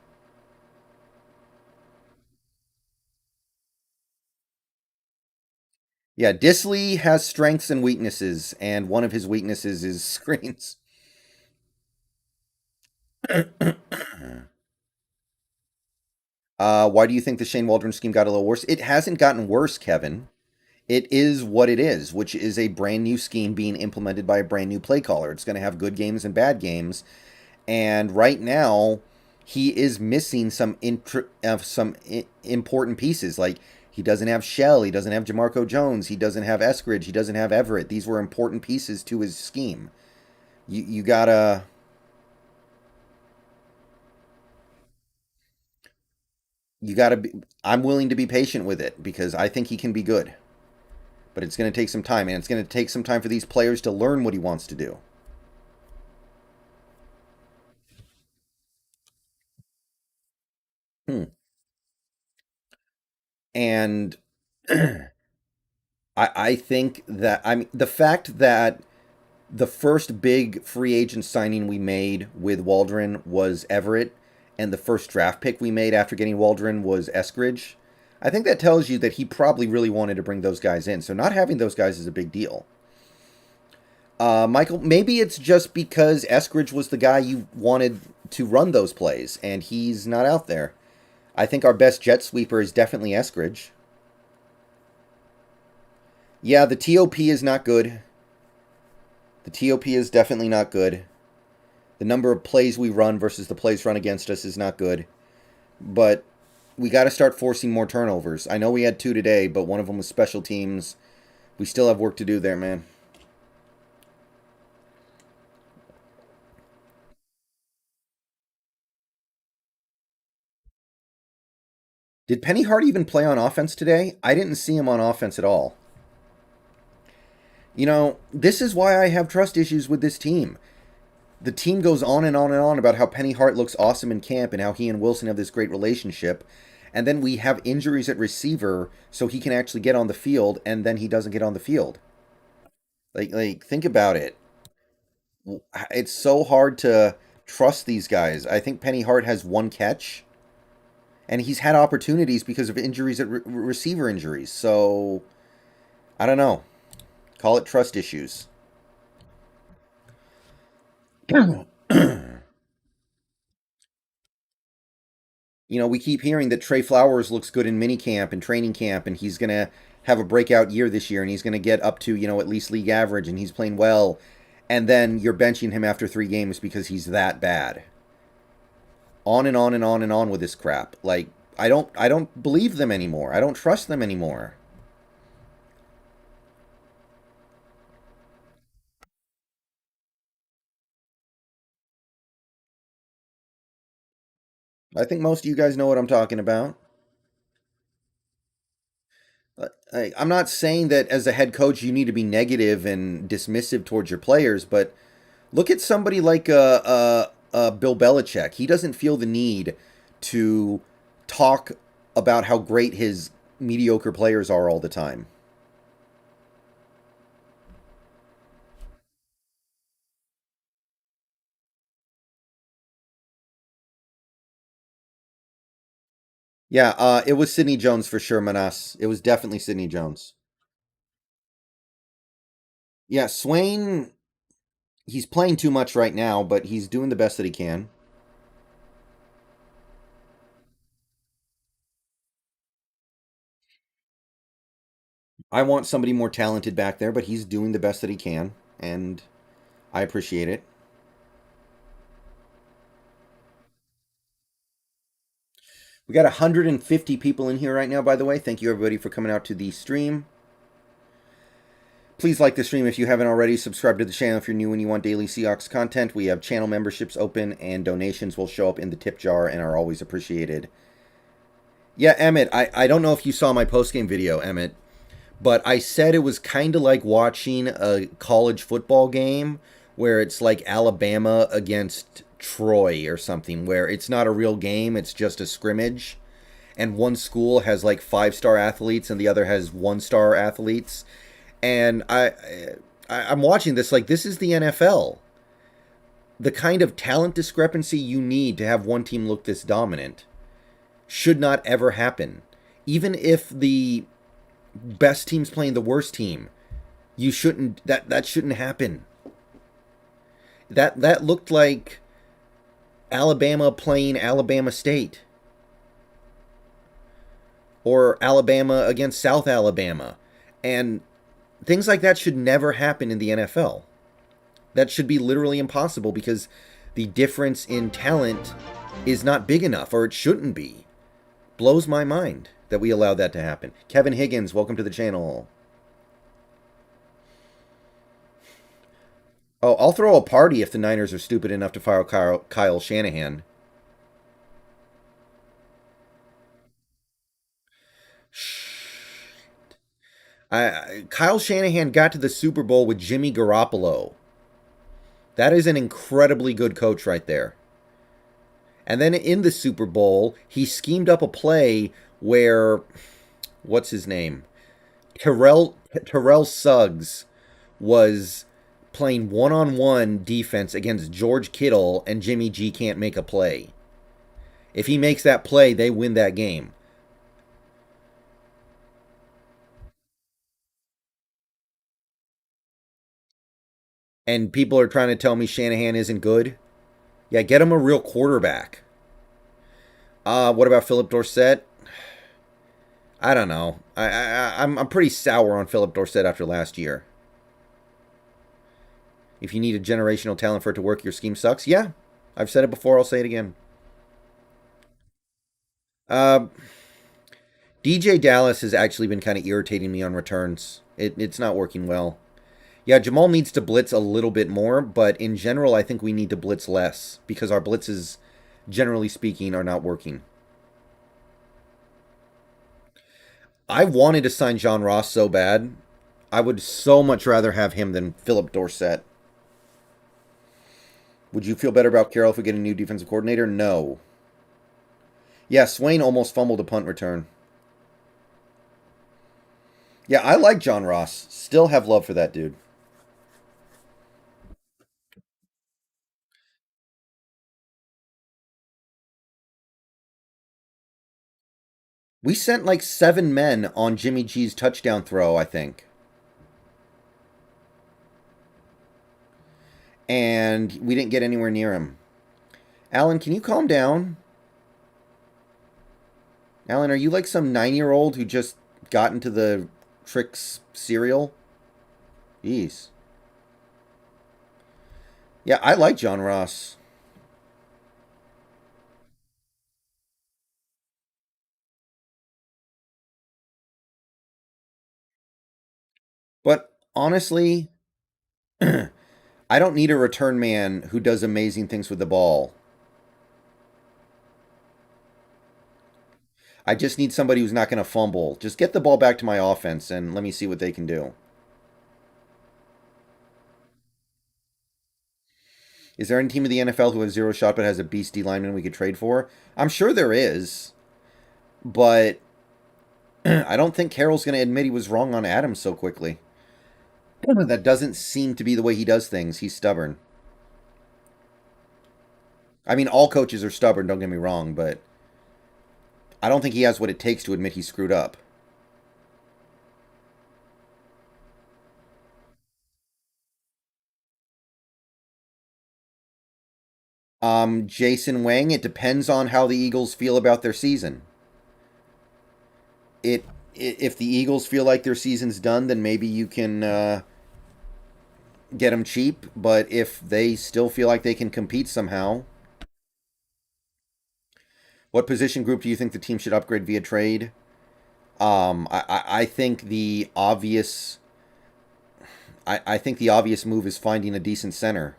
Yeah, Disley has strengths and weaknesses, and one of his weaknesses is screens. Why do you think the Shane Waldron scheme got a little worse? It hasn't gotten worse, Kevin. It is what it is, which is a brand new scheme being implemented by a brand new play caller. It's going to have good games and bad games, and right now he is missing important pieces. Like he doesn't have Shell, he doesn't have Jamarco Jones, he doesn't have Eskridge, he doesn't have Everett. These were important pieces to his scheme. You gotta you gotta be. I'm willing to be patient with it because I think he can be good, but it's going to take some time, and it's going to take some time for these players to learn what he wants to do. Hmm. And I think that, I mean, the fact that the first big free agent signing we made with Waldron was Everett, and the first draft pick we made after getting Waldron was Eskridge. I think that tells you that he probably really wanted to bring those guys in. So not having those guys is a big deal. Michael, maybe it's just because Eskridge was the guy you wanted to run those plays, and he's not out there. I think our best jet sweeper is definitely Eskridge. Yeah, the TOP is not good. The TOP is definitely not good. The number of plays we run versus the plays run against us is not good. But we got to start forcing more turnovers. I know we had 2 today, but one of them was special teams. We still have work to do there, man. Did Penny Hart even play on offense today? I didn't see him on offense at all. You know, this is why I have trust issues with this team. The team goes on and on and on about how Penny Hart looks awesome in camp and how he and Wilson have this great relationship. And then we have injuries at receiver so he can actually get on the field, and then he doesn't get on the field. Like think about it. It's so hard to trust these guys. I think Penny Hart has 1 catch, and he's had opportunities because of injuries at receiver injuries. So I don't know. Call it trust issues. We keep hearing that Trey Flowers looks good in minicamp and training camp, and he's going to have a breakout year this year, and he's going to get up to, at least league average, and he's playing well. And then you're benching him after 3 games because he's that bad. On and on and on and on with this crap. Like, I don't believe them anymore. I don't trust them anymore. I think most of you guys know what I'm talking about. I'm not saying that as a head coach you need to be negative and dismissive towards your players, but look at somebody like Bill Belichick. He doesn't feel the need to talk about how great his mediocre players are all the time. Yeah, it was Sidney Jones for sure, Manas. It was definitely Sidney Jones. Yeah, Swain, he's playing too much right now, but he's doing the best that he can. I want somebody more talented back there, but he's doing the best that he can, and I appreciate it. We got 150 people in here right now, by the way. Thank you, everybody, for coming out to the stream. Please like the stream if you haven't already. Subscribe to the channel if you're new and you want daily Seahawks content. We have channel memberships open, and donations will show up in the tip jar and are always appreciated. Yeah, Emmett, I don't know if you saw my postgame video, Emmett, but I said it was kind of like watching a college football game where it's like Alabama against Troy or something, where it's not a real game, it's just a scrimmage. And one school has like 5-star athletes and the other has 1-star athletes. And I'm watching this like this is the NFL. The kind of talent discrepancy you need to have one team look this dominant should not ever happen. Even if the best team's playing the worst team, you shouldn't that shouldn't happen. That looked like Alabama playing Alabama State or Alabama against South Alabama. And things like that should never happen in the NFL. That should be literally impossible because the difference in talent is not big enough, or it shouldn't be. Blows my mind that we allowed that to happen. Kevin Higgins, welcome to the channel. Oh, I'll throw a party if the Niners are stupid enough to fire Kyle Shanahan. Kyle Shanahan got to the Super Bowl with Jimmy Garoppolo. That is an incredibly good coach right there. And then in the Super Bowl, he schemed up a play where, what's his name? Terrell Suggs was playing one-on-one defense against George Kittle, and Jimmy G can't make a play. If he makes that play, they win that game. And people are trying to tell me Shanahan isn't good. Yeah, get him a real quarterback. What about Philip Dorsett? I don't know. I'm pretty sour on Philip Dorsett after last year. If you need a generational talent for it to work, your scheme sucks. Yeah, I've said it before. I'll say it again. Uh, DJ Dallas has actually been kind of irritating me on returns. It's not working well. Yeah, Jamal needs to blitz a little bit more, but in general, I think we need to blitz less because our blitzes, generally speaking, are not working. I wanted to sign John Ross so bad. I would so much rather have him than Philip Dorsett. Would you feel better about Carroll if we get a new defensive coordinator? No. Yeah, Swain almost fumbled a punt return. Yeah, I like John Ross. Still have love for that dude. We sent like 7 men on Jimmy G's touchdown throw, I think. And we didn't get anywhere near him. Alan, can you calm down? Alan, are you like some 9-year-old who just got into the Trix cereal? Jeez. Yeah, I like John Ross. But honestly, I don't need a return man who does amazing things with the ball. I just need somebody who's not going to fumble. Just get the ball back to my offense and let me see what they can do. Is there any team in the NFL who has zero shot but has a beastie lineman we could trade for? I'm sure there is, but I don't think Carroll's going to admit he was wrong on Adams so quickly. That doesn't seem to be the way he does things. He's stubborn. I mean, all coaches are stubborn, don't get me wrong, but I don't think he has what it takes to admit he screwed up. Jason Wang, it depends on how the Eagles feel about their season. It if the Eagles feel like their season's done, then maybe you can get them cheap. But if they still feel like they can compete somehow, what position group do you think the team should upgrade via trade? I think the obvious. I think the obvious move is finding a decent center.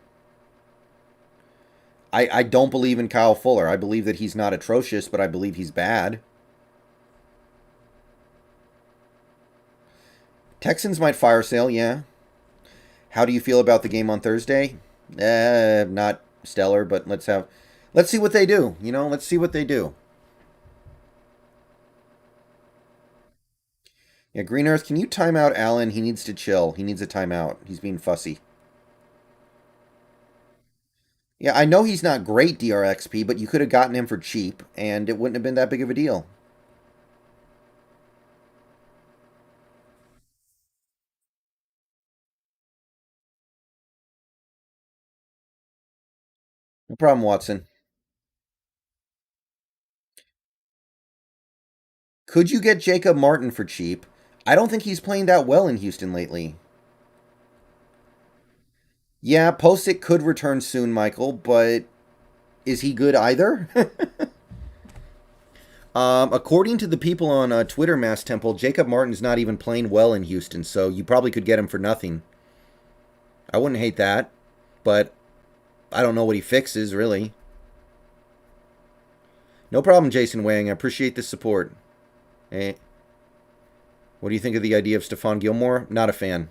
I don't believe in Kyle Fuller. I believe that he's not atrocious, but I believe he's bad. Texans might fire sale, yeah. How do you feel about the game on Thursday? Not stellar, but let's see what they do. Let's see what they do. Yeah, Green Earth, can you time out Allen? He needs to chill. He needs a timeout. He's being fussy. Yeah, I know he's not great DRXP, but you could have gotten him for cheap, and it wouldn't have been that big of a deal. No problem, Watson. Could you get Jacob Martin for cheap? I don't think he's playing that well in Houston lately. Yeah, Posick could return soon, Michael, but is he good either? According to the people on Twitter, Mass Temple, Jacob Martin's not even playing well in Houston, so you probably could get him for nothing. I wouldn't hate that, but I don't know what he fixes, really. No problem, Jason Wang. I appreciate the support. Hey, what do you think of the idea of Stephon Gilmore? Not a fan.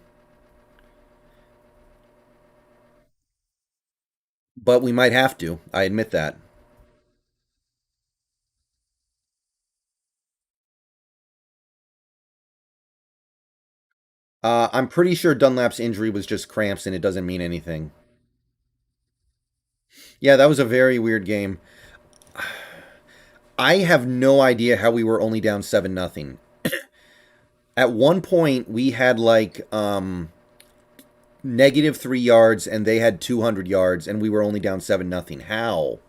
But we might have to. I admit that. I'm pretty sure Dunlap's injury was just cramps and it doesn't mean anything. Yeah, that was a very weird game. I have no idea how we were only down 7-0. At one point, we had like negative 3 yards and they had 200 yards and we were only down 7-0. How?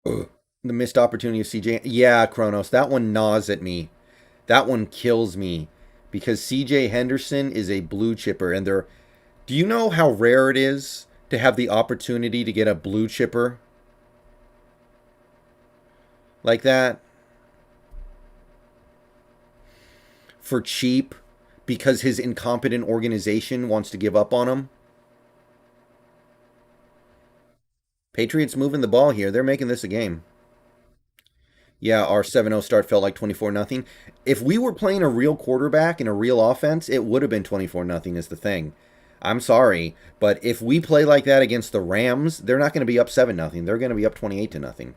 Ugh. The missed opportunity of CJ. Yeah, Kronos. That one gnaws at me. That one kills me because CJ Henderson is a blue chipper and they're. Do you know how rare it is to have the opportunity to get a blue chipper like that for cheap because his incompetent organization wants to give up on him? Patriots moving the ball here. They're making this a game. Yeah, our 7-0 start felt like 24-0. If we were playing a real quarterback and a real offense, it would have been 24-0 is the thing. I'm sorry, but if we play like that against the Rams, they're not going to be up 7-0. They're going to be up 28-0.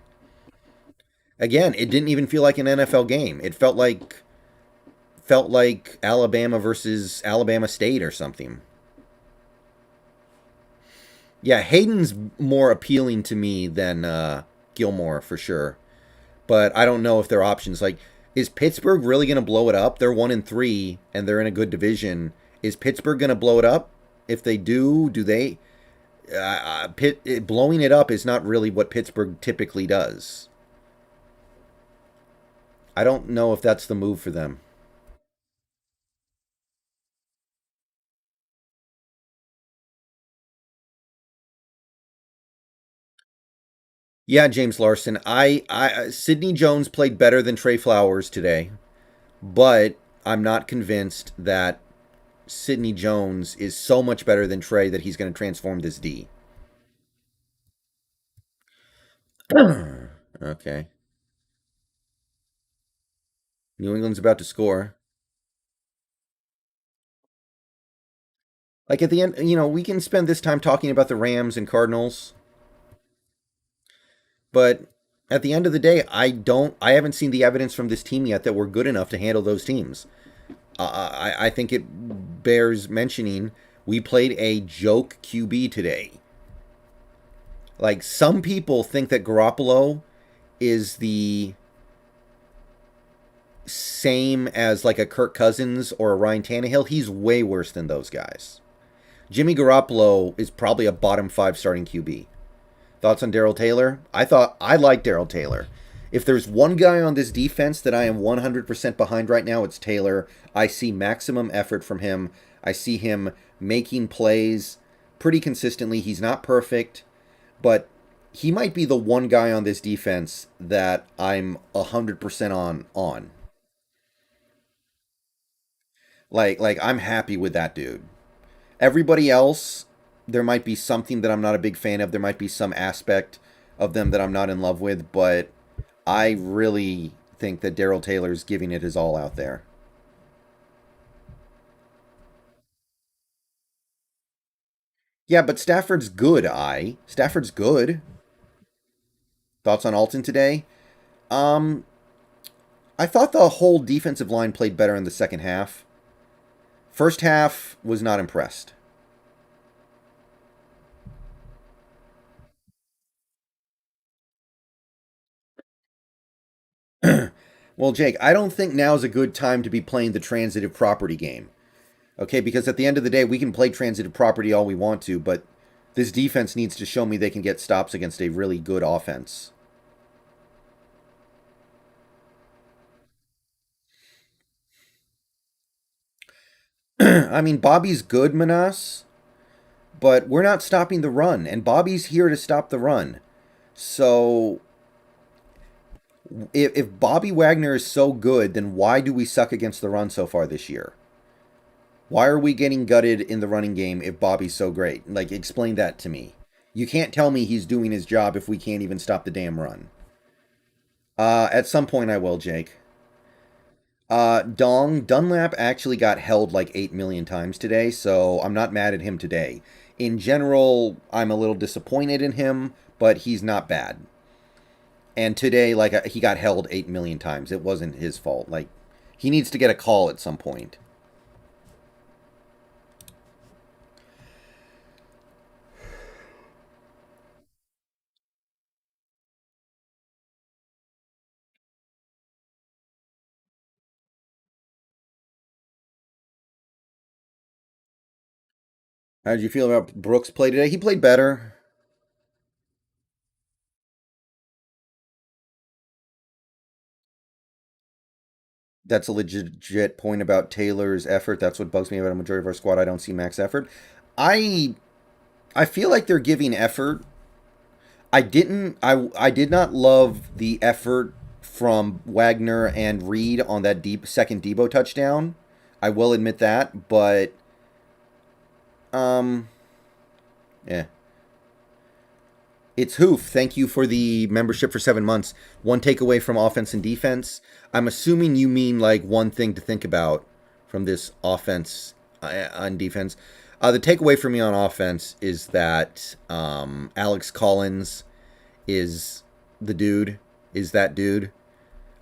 Again, it didn't even feel like an NFL game. It felt like Alabama versus Alabama State or something. Yeah, Hayden's more appealing to me than Gilmore for sure. But I don't know if there are options. Like, is Pittsburgh really going to blow it up? They're 1-3 and they're in a good division. Is Pittsburgh going to blow it up? If they do they? Blowing it up is not really what Pittsburgh typically does. I don't know if that's the move for them. Yeah, James Larson. Sidney Jones played better than Trey Flowers today, but I'm not convinced that Sidney Jones is so much better than Trey that he's going to transform this D. Okay. New England's about to score. Like at the end, we can spend this time talking about the Rams and Cardinals, but at the end of the day, I haven't seen the evidence from this team yet that we're good enough to handle those teams. I think it bears mentioning we played a joke QB today. Like some people think that Garoppolo is the same as like a Kirk Cousins or a Ryan Tannehill. He's way worse than those guys. Jimmy Garoppolo is probably a bottom 5 starting QB. Thoughts on Daryl Taylor? I like Daryl Taylor. If there's one guy on this defense that I am 100% behind right now, it's Taylor. I see maximum effort from him. I see him making plays pretty consistently. He's not perfect, but he might be the one guy on this defense that I'm 100% on. Like I'm happy with that dude. Everybody else, there might be something that I'm not a big fan of. There might be some aspect of them that I'm not in love with, but I really think that Daryl Taylor's giving it his all out there. Yeah, but Stafford's good, Stafford's good. Thoughts on Alton today? Um, I thought the whole defensive line played better in the second half. First half was not impressed. Well, Jake, I don't think now's a good time to be playing the transitive property game. Okay, because at the end of the day, we can play transitive property all we want to, but this defense needs to show me they can get stops against a really good offense. I mean, Bobby's good, Manas, but we're not stopping the run, and Bobby's here to stop the run. So, if Bobby Wagner is so good, then why do we suck against the run so far this year? Why are we getting gutted in the running game if Bobby's so great? Like, explain that to me. You can't tell me he's doing his job if we can't even stop the damn run. At some point I will, Jake. Dunlap actually got held like 8 million times today, so I'm not mad at him today. In general, I'm a little disappointed in him, but he's not bad. And today, like he got held 8 million times. It wasn't his fault. Like he needs to get a call at some point. How did you feel about Brooks' play today? He played better. That's a legit point about Taylor's effort. That's what bugs me about a majority of our squad. I don't see max effort. I I feel like they're giving effort. I did not love the effort from Wagner and Reed on that deep second Debo touchdown. I will admit that, but um yeah. It's Hoof. Thank you for the membership for 7 months. One takeaway from offense and defense. I'm assuming you mean like one thing to think about from this offense on defense. The takeaway for me on offense is that Alex Collins is the dude, is that dude.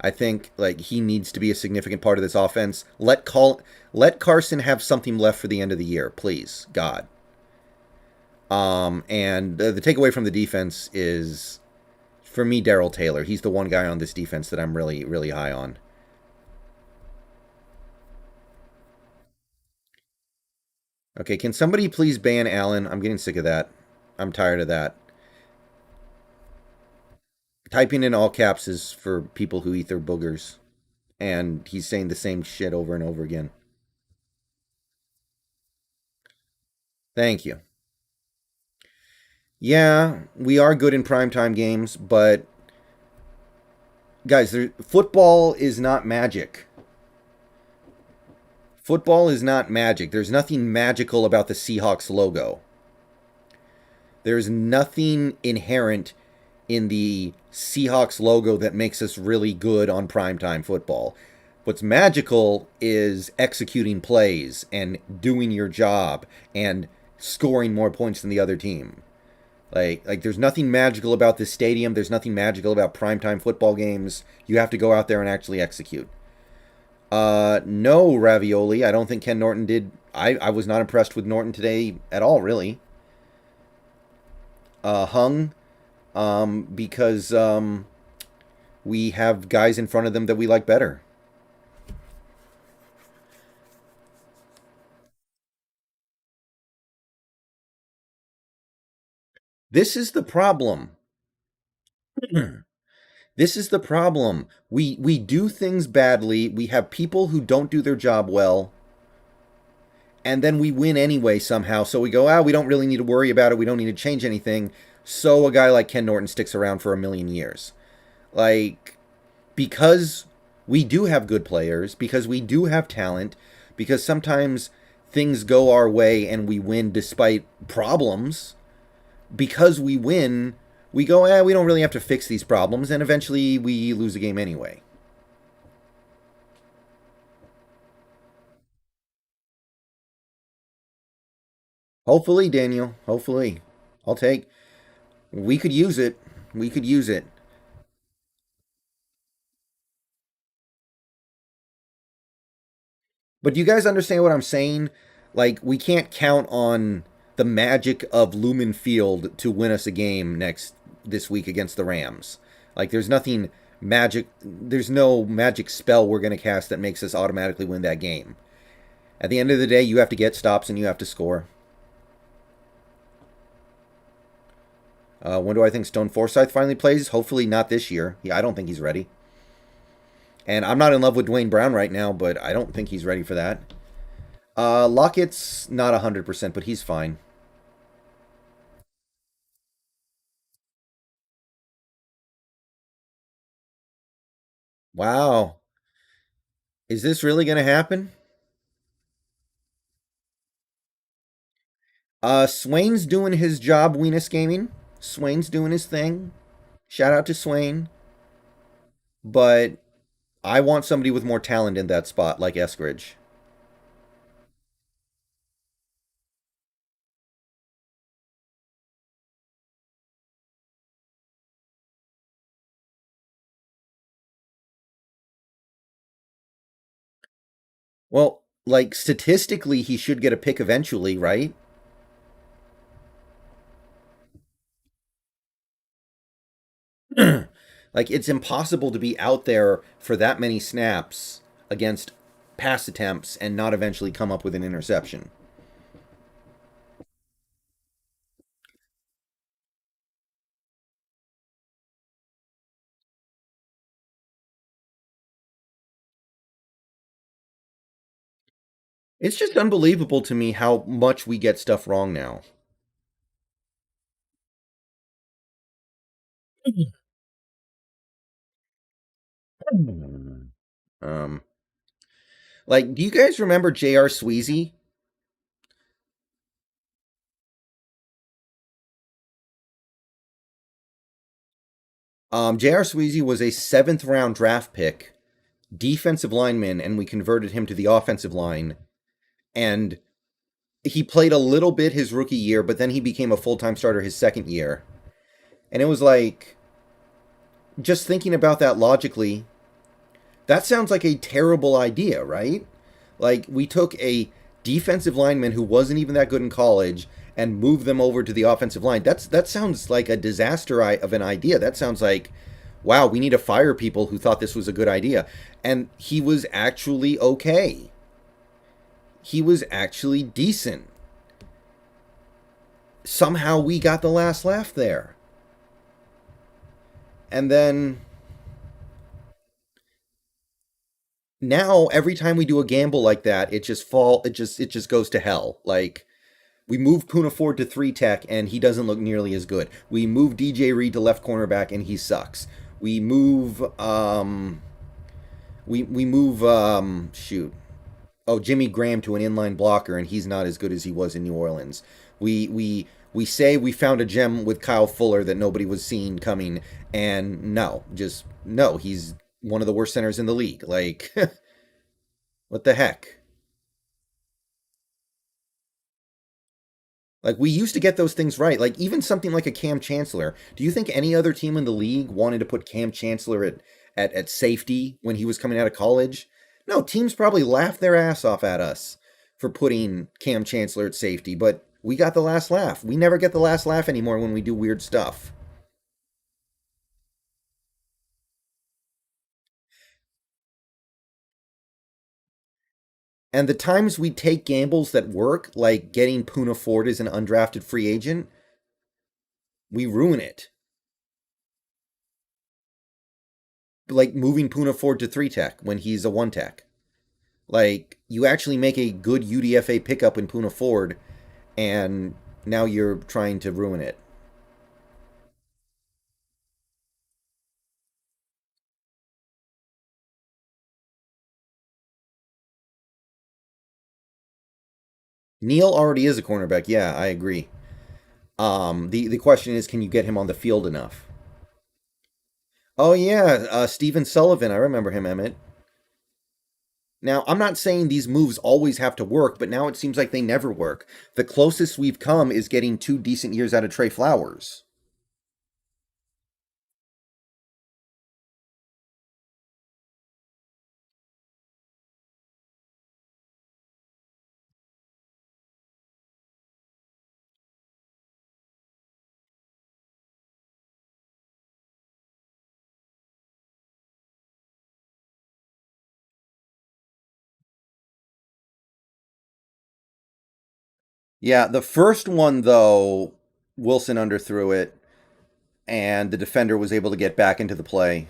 I think like he needs to be a significant part of this offense. Let Carson have something left for the end of the year, please, God. And the takeaway from the defense is, for me, Daryl Taylor. He's the one guy on this defense that I'm really, really high on. Okay, can somebody please ban Allen? I'm getting sick of that. I'm tired of that. Typing in all caps is for people who eat their boogers. And he's saying the same shit over and over again. Thank you. Yeah, we are good in primetime games, but guys, football is not magic. Football is not magic. There's nothing magical about the Seahawks logo. There's nothing inherent in the Seahawks logo that makes us really good on primetime football. What's magical is executing plays and doing your job and scoring more points than the other team. Like there's nothing magical about this stadium. There's nothing magical about primetime football games. You have to go out there and actually execute. No, Ravioli. I don't think Ken Norton did. I was not impressed with Norton today at all, really. Hung, because we have guys in front of them that we like better. This is the problem. This is the problem. We do things badly. We have people who don't do their job well, and then we win anyway somehow. So we go, we don't really need to worry about it. We don't need to change anything. So a guy like Ken Norton sticks around for a million years. Like, because we do have good players, because we do have talent, because sometimes things go our way and we win despite problems. Because we win, we go, we don't really have to fix these problems, and eventually we lose a game anyway. Hopefully, Daniel. Hopefully. I'll take. We could use it. We could use it. But do you guys understand what I'm saying? Like, we can't count on the magic of Lumen Field to win us a game this week against the Rams. Like, there's nothing magic. There's no magic spell we're going to cast that makes us automatically win that game. At the end of the day, you have to get stops and you have to score. When do I think Stone Forsyth finally plays? Hopefully not this year. Yeah, I don't think he's ready. And I'm not in love with Dwayne Brown right now, but I don't think he's ready for that. Lockett's not 100%, but he's fine. Wow. Is this really going to happen? Swain's doing his job, Weenus Gaming. Swain's doing his thing. Shout out to Swain. But I want somebody with more talent in that spot, like Eskridge. Well, like statistically, he should get a pick eventually, right? Like it's impossible to be out there for that many snaps against pass attempts and not eventually come up with an interception. It's just unbelievable to me how much we get stuff wrong now. Um, like, do you guys remember J.R. Sweezy? J.R. Sweezy was a seventh round draft pick, defensive lineman, and we converted him to the offensive line. And he played a little bit his rookie year, but then he became a full time starter his second year. And it was like, just thinking about that logically, that sounds like a terrible idea, right? Like, we took a defensive lineman who wasn't even that good in college and moved them over to the offensive line. That sounds like a disaster of an idea. That sounds like, wow, we need to fire people who thought this was a good idea. And he was actually okay. He was actually decent. Somehow we got the last laugh there. And then now every time we do a gamble like that, it just goes to hell. Like we move Puna Ford to three tech and he doesn't look nearly as good. We move DJ Reed to left cornerback and he sucks. We move we move shoot. Oh, Jimmy Graham to an inline blocker and he's not as good as he was in New Orleans. We say we found a gem with Kyle Fuller that nobody was seeing coming and no, just no, he's one of the worst centers in the league. Like what the heck? Like we used to get those things right. Like even something like a Cam Chancellor. Do you think any other team in the league wanted to put Cam Chancellor at safety when he was coming out of college? No, teams probably laughed their ass off at us for putting Cam Chancellor at safety, but we got the last laugh. We never get the last laugh anymore when we do weird stuff. And the times we take gambles that work, like getting Puna Ford as an undrafted free agent, we ruin it. Like moving Puna Ford to three tech when he's a one tech. Like you actually make a good UDFA pickup in Puna Ford, and now you're trying to ruin it. Neal already is a cornerback. Yeah, I agree. The question is, can you get him on the field enough? Oh yeah, Steven Sullivan. I remember him, Emmett. Now, I'm not saying these moves always have to work, but now it seems like they never work. The closest we've come is getting two decent years out of Trey Flowers. Yeah, the first one, though, Wilson underthrew it, and the defender was able to get back into the play.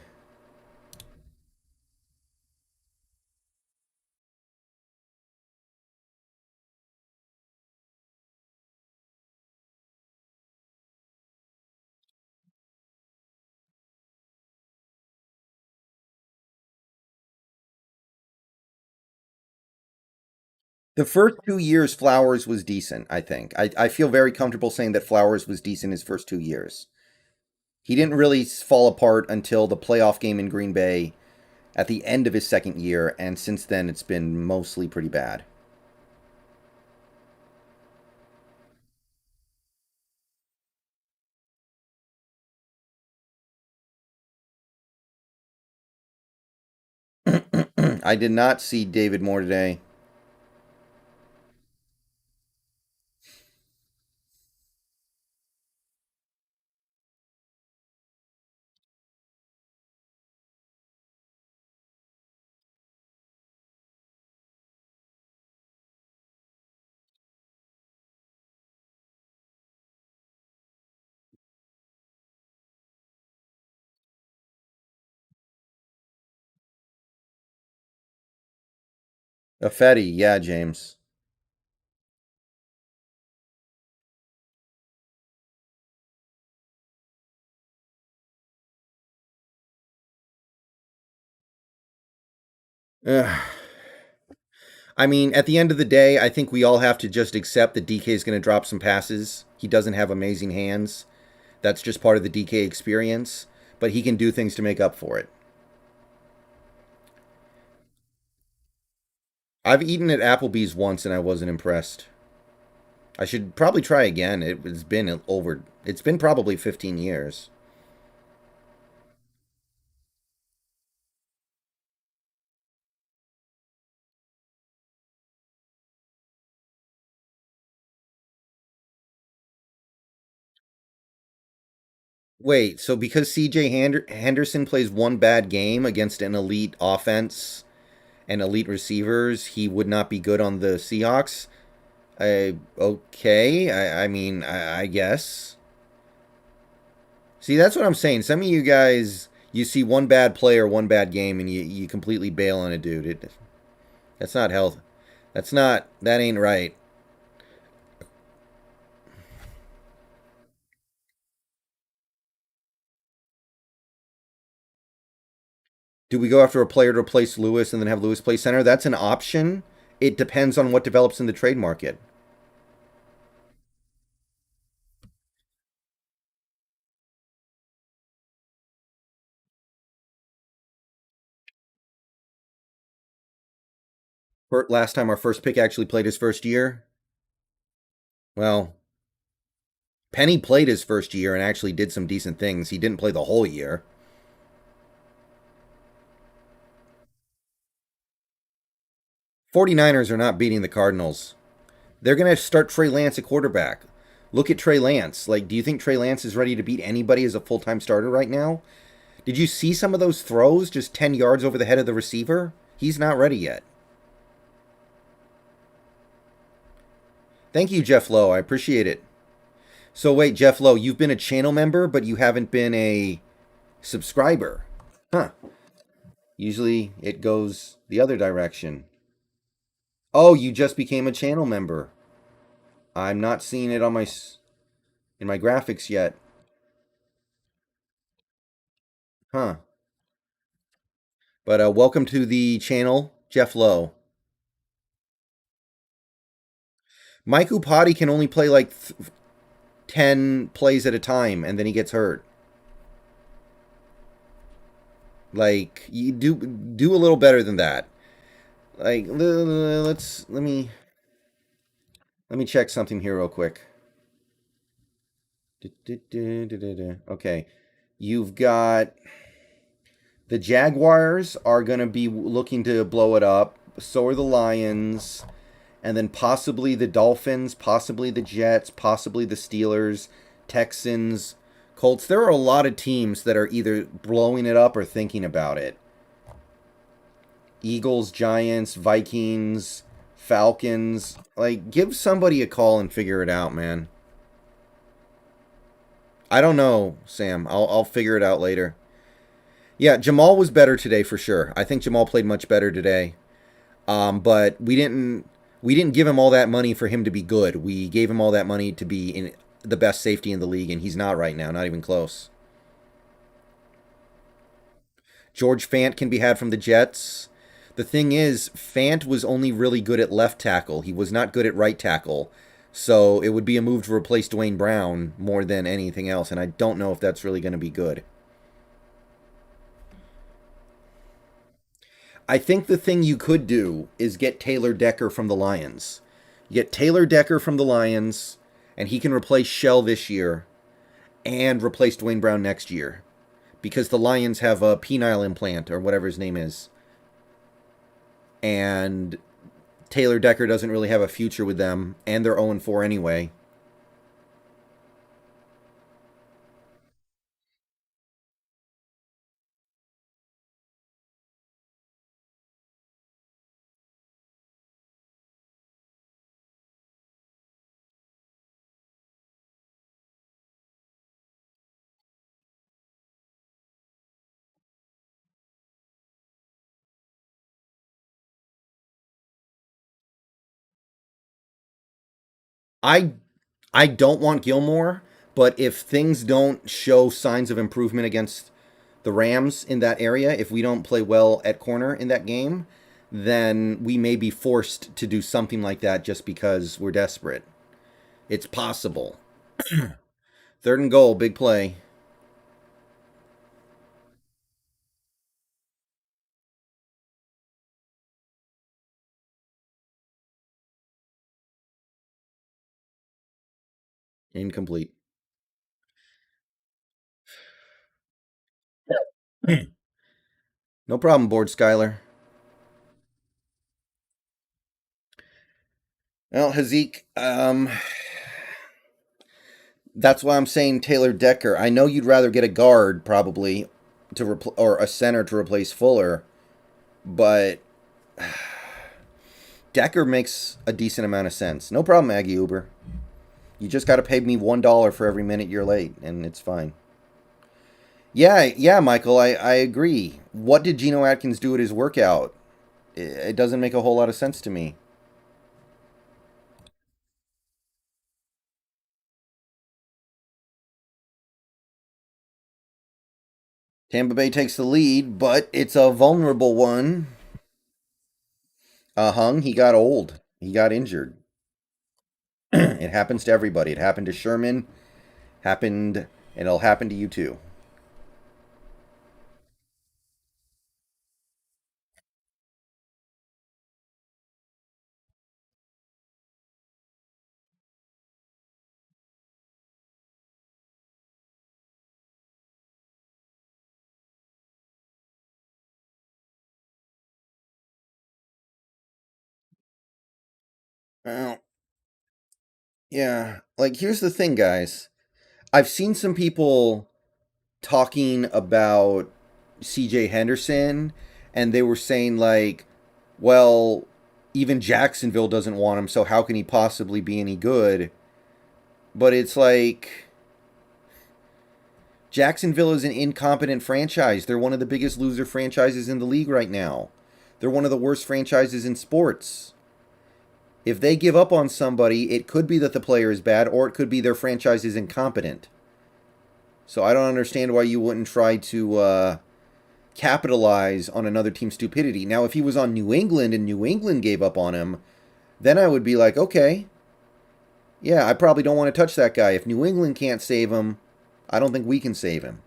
The first 2 years, Flowers was decent, I think. I feel very comfortable saying that Flowers was decent his first 2 years. He didn't really fall apart until the playoff game in Green Bay at the end of his second year, and since then it's been mostly pretty bad. I did not see David Moore today. A Fetty, yeah, James. Ugh. I mean, at the end of the day, I think we all have to just accept that DK is going to drop some passes. He doesn't have amazing hands. That's just part of the DK experience, but he can do things to make up for it. I've eaten at Applebee's once and I wasn't impressed. I should probably try again. It's been probably 15 years. Wait, so because CJ Henderson plays one bad game against an elite offense and elite receivers, he would not be good on the Seahawks? Okay. I guess. See, that's what I'm saying. Some of you guys, you see one bad player, one bad game, and you completely bail on a dude. That's not health. That ain't right. Do we go after a player to replace Lewis and then have Lewis play center? That's an option. It depends on what develops in the trade market. Last time our first pick actually played his first year. Well, Penny played his first year and actually did some decent things. He didn't play the whole year. 49ers are not beating the Cardinals. They're going to start Trey Lance at quarterback. Look at Trey Lance. Like, do you think Trey Lance is ready to beat anybody as a full time starter right now? Did you see some of those throws just 10 yards over the head of the receiver? He's not ready yet. Thank you, Jeff Lowe. I appreciate it. So, wait, Jeff Lowe, you've been a channel member, but you haven't been a subscriber. Huh. Usually it goes the other direction. Oh, you just became a channel member. I'm not seeing it on in my graphics yet. Huh. But welcome to the channel, Jeff Lowe. Mike Upati can only play like 10 plays at a time and then he gets hurt. Like you do a little better than that. Like let me check something here real quick. Okay. You've got the Jaguars are going to be looking to blow it up. So are the Lions. And then possibly the Dolphins, possibly the Jets, possibly the Steelers, Texans, Colts. There are a lot of teams that are either blowing it up or thinking about it. Eagles, Giants, Vikings, Falcons. Like, give somebody a call and figure it out, man. I don't know, Sam. I'll figure it out later. Yeah, Jamal was better today for sure. I think Jamal played much better today. But we didn't give him all that money for him to be good. We gave him all that money to be in the best safety in the league, and he's not right now, not even close. George Fant can be had from the Jets. The thing is, Fant was only really good at left tackle. He was not good at right tackle. So it would be a move to replace Dwayne Brown more than anything else, and I don't know if that's really going to be good. I think the thing you could do is get Taylor Decker from the Lions. You get Taylor Decker from the Lions, and he can replace Shell this year and replace Dwayne Brown next year because the Lions have a penile implant or whatever his name is. And Taylor Decker doesn't really have a future with them, and they're 0 4 anyway. I I don't want Gilmore, but if things don't show signs of improvement against the Rams in that area, if we don't play well at corner in that game, then we may be forced to do something like that just because we're desperate. It's possible. Third and goal, big play. Incomplete. No problem, board Skyler. Well, Hazik, that's why I'm saying Taylor Decker. I know you'd rather get a guard probably or a center to replace Fuller, but Decker makes a decent amount of sense. No problem, Aggie Uber. You just got to pay me $1 for every minute you're late, and it's fine. Yeah, Michael, I agree. What did Geno Atkins do at his workout? It doesn't make a whole lot of sense to me. Tampa Bay takes the lead, but it's a vulnerable one. He got old. He got injured. It happens to everybody. It happened to Sherman. Happened, and it'll happen to you too. Well, yeah. Like, here's the thing, guys. I've seen some people talking about CJ Henderson, and they were saying, like, well, even Jacksonville doesn't want him, so how can he possibly be any good? But it's like, Jacksonville is an incompetent franchise. They're one of the biggest loser franchises in the league right now. They're one of the worst franchises in sports. If they give up on somebody, it could be that the player is bad, or it could be their franchise is incompetent. So I don't understand why you wouldn't try to capitalize on another team's stupidity. Now, if he was on New England and New England gave up on him, then I would be like, okay, yeah, I probably don't want to touch that guy. If New England can't save him, I don't think we can save him.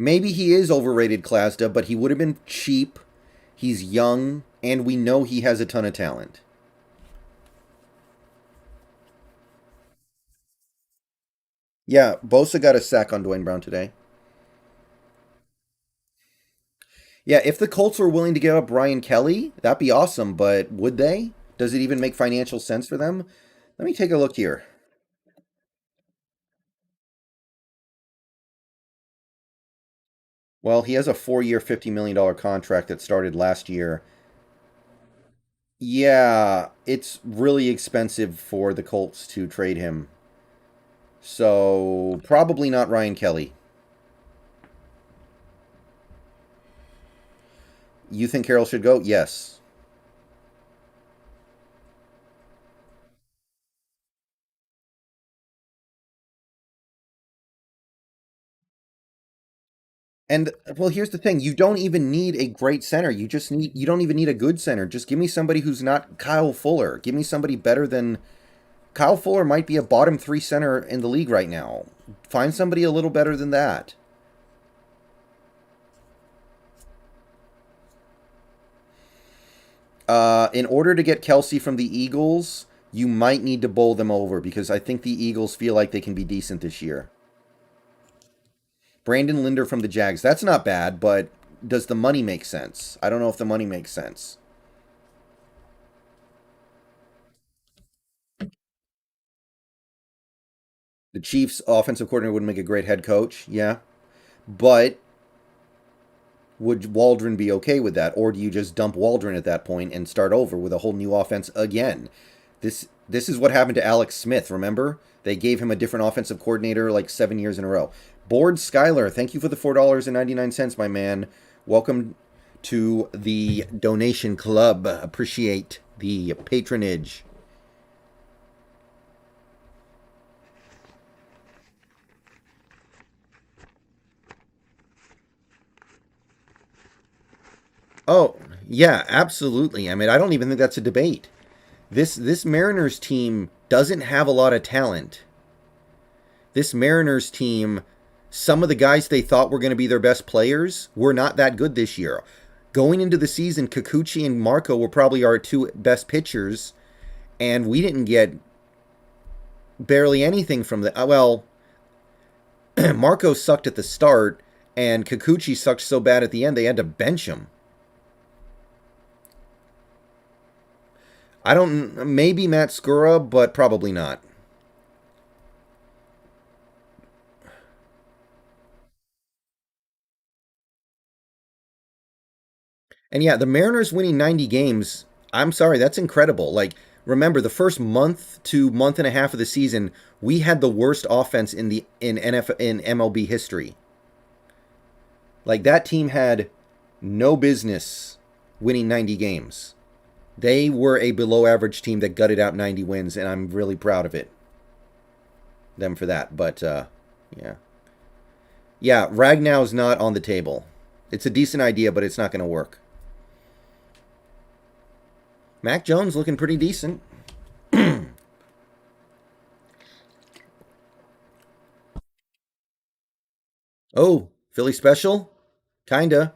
Maybe he is overrated, Klasda, but he would have been cheap. He's young, and we know he has a ton of talent. Yeah, Bosa got a sack on Dwayne Brown today. Yeah, if the Colts were willing to give up Ryan Kelly, that'd be awesome, but would they? Does it even make financial sense for them? Let me take a look here. Well, he has a 4-year, $50 million contract that started last year. Yeah, it's really expensive for the Colts to trade him. So, probably not Ryan Kelly. You think Carroll should go? Yes. And well, here's the thing: you don't even need a great center. You don't even need a good center. Just give me somebody who's not Kyle Fuller. Give me somebody better than Kyle Fuller. Might be a bottom three center in the league right now. Find somebody a little better than that. In order to get Kelsey from the Eagles, you might need to bowl them over because I think the Eagles feel like they can be decent this year. Brandon Linder from the Jags. That's not bad, but does the money make sense? I don't know if the money makes sense. The Chiefs' offensive coordinator would make a great head coach, yeah. But would Waldron be okay with that? Or do you just dump Waldron at that point and start over with a whole new offense again? This This is what happened to Alex Smith, remember? They gave him a different offensive coordinator like 7 years in a row. Board Skyler, thank you for the $4.99, my man. Welcome to the donation club. Appreciate the patronage. Oh, yeah, absolutely. I mean, I don't even think that's a debate. This Mariners team doesn't have a lot of talent. This Mariners team, some of the guys they thought were going to be their best players were not that good this year. Going into the season, Kikuchi and Marco were probably our two best pitchers, and we didn't get barely anything from the. Well, Marco sucked at the start, and Kikuchi sucked so bad at the end they had to bench him. I don't. Maybe Matt Skura, but probably not. And yeah, the Mariners winning 90 games, I'm sorry, that's incredible. Like, remember the first month to month and a half of the season, we had the worst offense in MLB history. Like that team had no business winning 90 games. They were a below average team that gutted out 90 wins, and I'm really proud of it. Them for that. But yeah. Yeah, Ragnow's not on the table. It's a decent idea, but it's not going to work. Mac Jones looking pretty decent. Oh, Philly special? Kinda.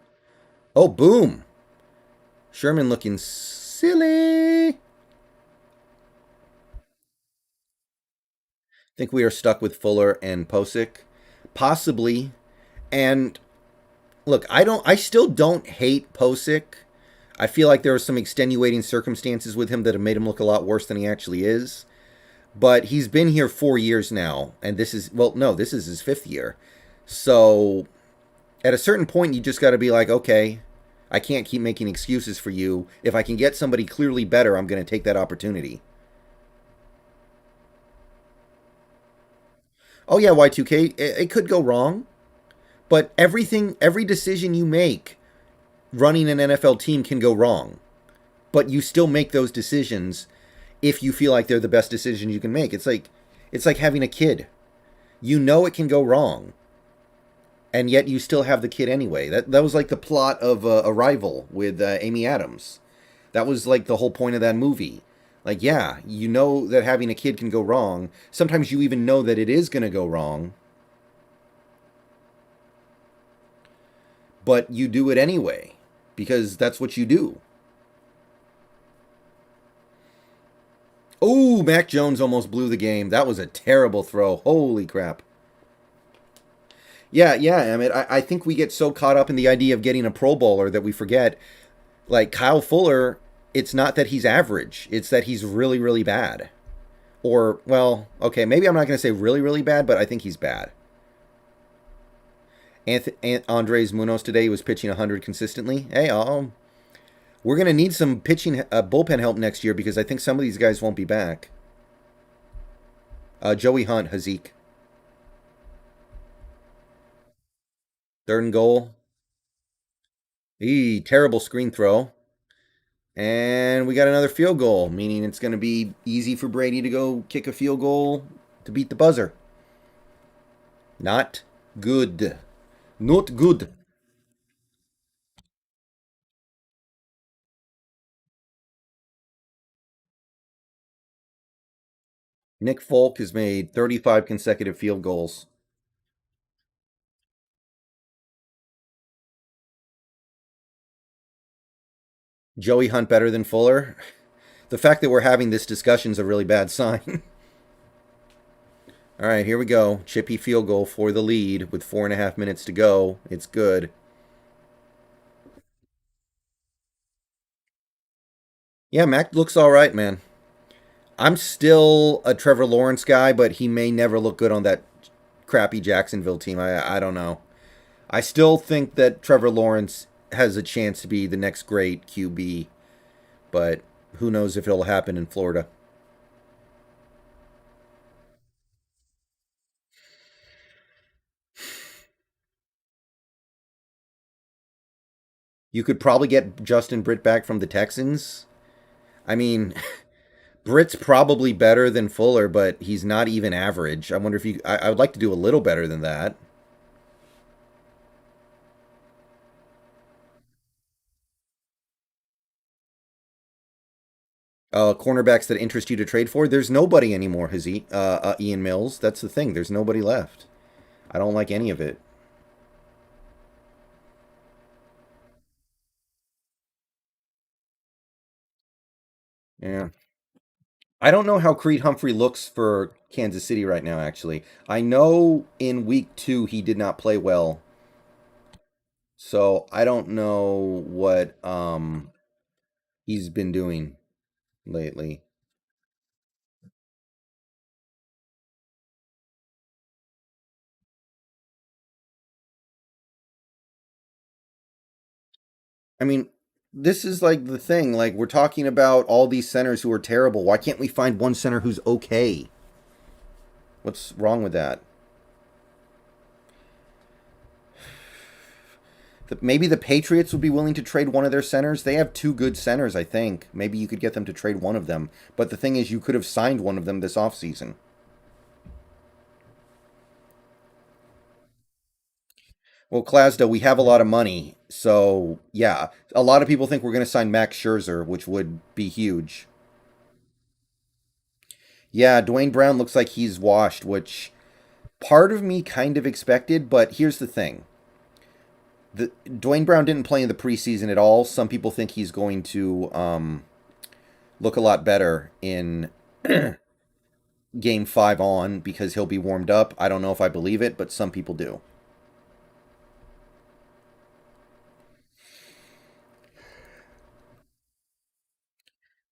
Oh, boom. Sherman looking silly. Think we are stuck with Fuller and Posick? Possibly. And look, I still don't hate Posick. I feel like there are some extenuating circumstances with him that have made him look a lot worse than he actually is. But he's been here 4 years now, and this is, well, no, this is his fifth year. So at a certain point, you just got to be like, okay, I can't keep making excuses for you. If I can get somebody clearly better, I'm going to take that opportunity. Oh, yeah, Y2K, it could go wrong. But every decision you make running an NFL team can go wrong. But you still make those decisions if you feel like they're the best decisions you can make. It's like having a kid. You know it can go wrong, and yet you still have the kid anyway. That was like the plot of Arrival with Amy Adams. That was like the whole point of that movie. Like, yeah, you know that having a kid can go wrong. Sometimes you even know that it is going to go wrong, but you do it anyway because that's what you do. Oh, Mac Jones almost blew the game. That was a terrible throw. Holy crap. Yeah. I mean, I think we get so caught up in the idea of getting a Pro Bowler that we forget, like Kyle Fuller, it's not that he's average. It's that he's really, really bad. Or, well, okay, maybe I'm not going to say really, really bad, but I think he's bad. Andres Munoz today was pitching 100 consistently. Hey, we're going to need some pitching bullpen help next year because I think some of these guys won't be back. Joey Hunt, Hazik. Third and goal. Terrible screen throw. And we got another field goal, meaning it's going to be easy for Brady to go kick a field goal to beat the buzzer. Not good. Not good. Nick Folk has made 35 consecutive field goals. Joey Hunt better than Fuller? The fact that we're having this discussion is a really bad sign. All right, here we go. Chippy field goal for the lead with 4.5 minutes to go. It's good. Yeah, Mac looks all right, man. I'm still a Trevor Lawrence guy, but he may never look good on that crappy Jacksonville team. I don't know. I still think that Trevor Lawrence has a chance to be the next great QB, but who knows if it'll happen in Florida. You could probably get Justin Britt back from the Texans. I mean, Britt's probably better than Fuller, but he's not even average. I wonder if you. I would like to do a little better than that. Cornerbacks that interest you to trade for. There's nobody anymore. Ian Mills. That's the thing. There's nobody left. I don't like any of it. Yeah. I don't know how Creed Humphrey looks for Kansas City right now, actually. I know in week 2 he did not play well. So I don't know what he's been doing lately. I mean, this is like the thing. Like, we're talking about all these centers who are terrible. Why can't we find one center who's okay? What's wrong with that? Maybe the Patriots would be willing to trade one of their centers. They have two good centers, I think. Maybe you could get them to trade one of them. But the thing is, you could have signed one of them this offseason. Well, Glasgow, we have a lot of money. So, yeah. A lot of people think we're going to sign Max Scherzer, which would be huge. Yeah, Dwayne Brown looks like he's washed, which part of me kind of expected. But here's the thing: Dwayne Brown didn't play in the preseason at all. Some people think he's going to look a lot better in Game 5 on because he'll be warmed up. I don't know if I believe it, but some people do.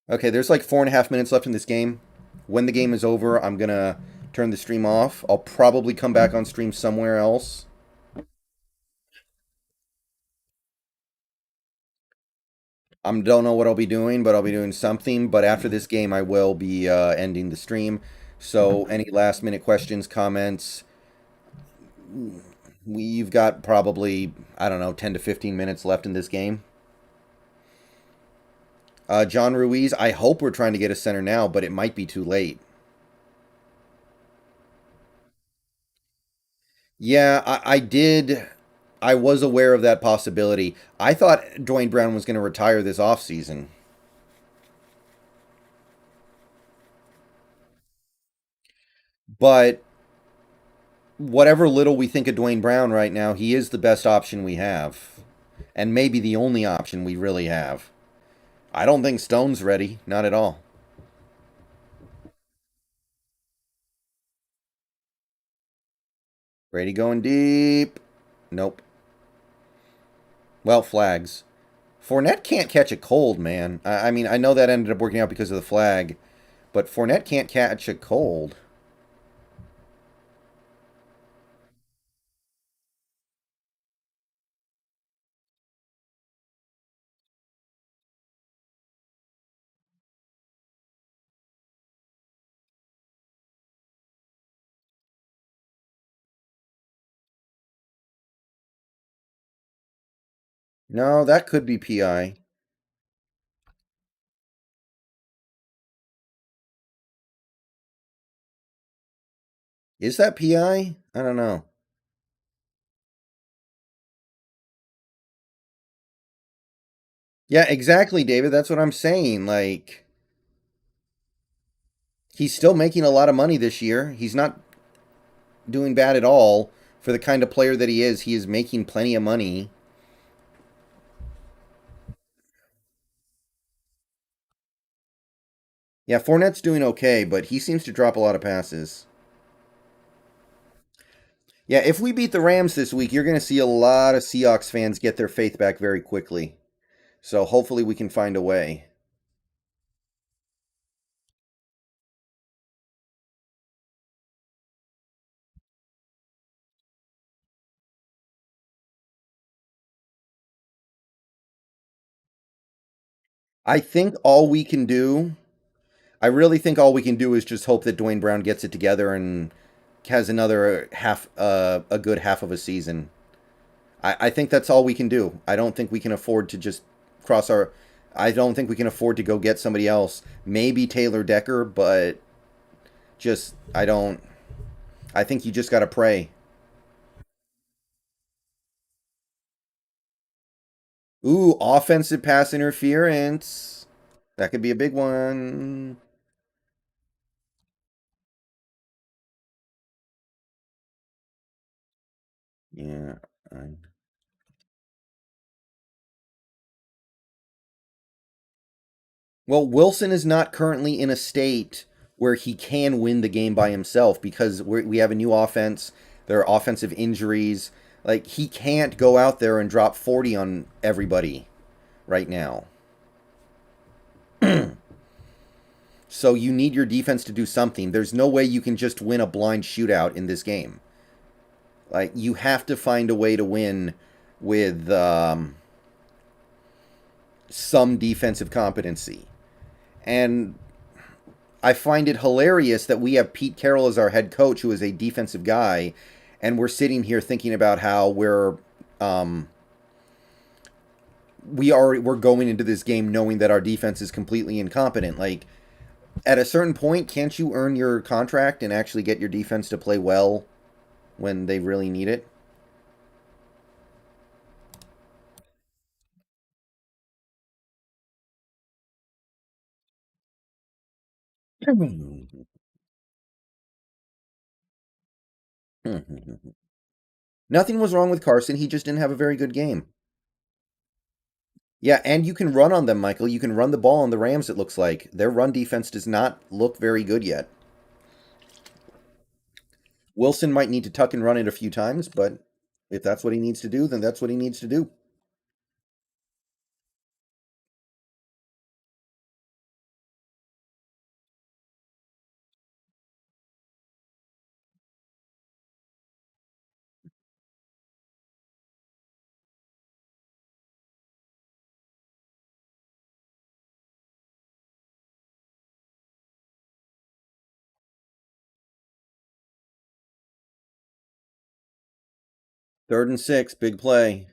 Okay, there's like 4.5 minutes left in this game. When the game is over, I'm gonna turn the stream off. I'll probably come back on stream somewhere else. I don't know what I'll be doing, but I'll be doing something. But after this game, I will be ending the stream. So, any last minute questions, comments? We've got probably, I don't know, 10 to 15 minutes left in this game. John Ruiz, I hope we're trying to get a center now, but it might be too late. Yeah, I did. I was aware of that possibility. I thought Dwayne Brown was going to retire this offseason. But whatever little we think of Dwayne Brown right now, he is the best option we have. And maybe the only option we really have. I don't think Stone's ready. Not at all. Brady going deep. Nope. Well, flags. Fournette can't catch a cold, man. I mean, I know that ended up working out because of the flag, but Fournette can't catch a cold. No, that could be PI. Is that PI? I don't know. Yeah, exactly, David. That's what I'm saying. Like, he's still making a lot of money this year. He's not doing bad at all for the kind of player that he is. He is making plenty of money. Yeah, Fournette's doing okay, but he seems to drop a lot of passes. Yeah, if we beat the Rams this week, you're going to see a lot of Seahawks fans get their faith back very quickly. So hopefully we can find a way. I think all we can do, I really think all we can do is just hope that Dwayne Brown gets it together and has another a good half of a season. I think that's all we can do. I don't think we can afford to just cross our. I don't think we can afford to go get somebody else. Maybe Taylor Decker, but just I don't. I think you just got to pray. Ooh, offensive pass interference. That could be a big one. Yeah. I- Well, Wilson is not currently in a state where he can win the game by himself because we have a new offense. There are offensive injuries. Like, he can't go out there and drop 40 on everybody right now. So you need your defense to do something. There's no way you can just win a blind shootout in this game. Like, you have to find a way to win with some defensive competency. And I find it hilarious that we have Pete Carroll as our head coach, who is a defensive guy, and we're sitting here thinking about how um, we're going into this game knowing that our defense is completely incompetent. Like, at a certain point, can't you earn your contract and actually get your defense to play well when they really need it? Nothing was wrong with Carson. He just didn't have a very good game. Yeah, and you can run on them, Michael. You can run the ball on the Rams, it looks like. Their run defense does not look very good yet. Wilson might need to tuck and run it a few times, but if that's what he needs to do, then that's what he needs to do. Third and six, big play.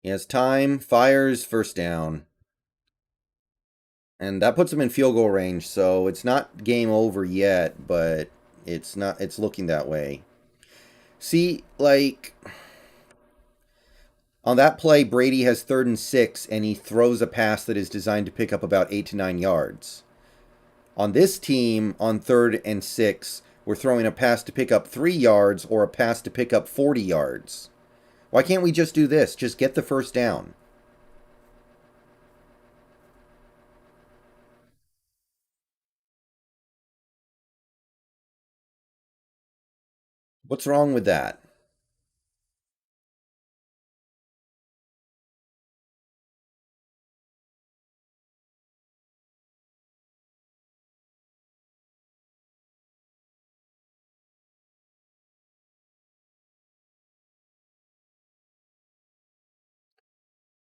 He has time, fires, first down. And that puts him in field goal range, so it's not game over yet, but it's looking that way. See, like on that play, Brady has third and six, and he throws a pass that is designed to pick up about 8 to 9 yards. On this team, on third and six, we're throwing a pass to pick up 3 yards or a pass to pick up 40 yards. Why can't we just do this? Just get the first down. What's wrong with that?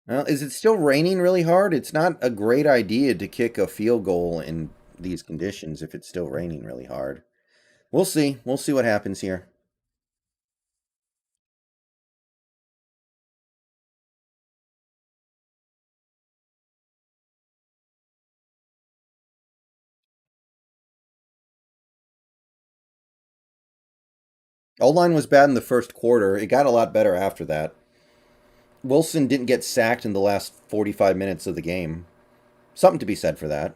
Well, is it still raining really hard? It's not a great idea to kick a field goal in these conditions if it's still raining really hard. We'll see. We'll see what happens here. O line was bad in the first quarter. It got a lot better after that. Wilson didn't get sacked in the last 45 minutes of the game. Something to be said for that.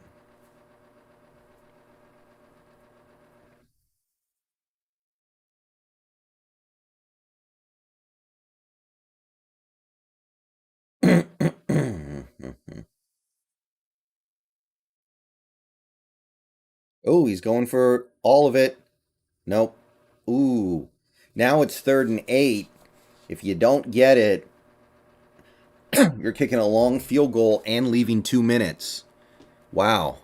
Oh, he's going for all of it. Nope. Ooh. Now it's third and 8. If you don't get it, you're kicking a long field goal and leaving 2 minutes. Wow.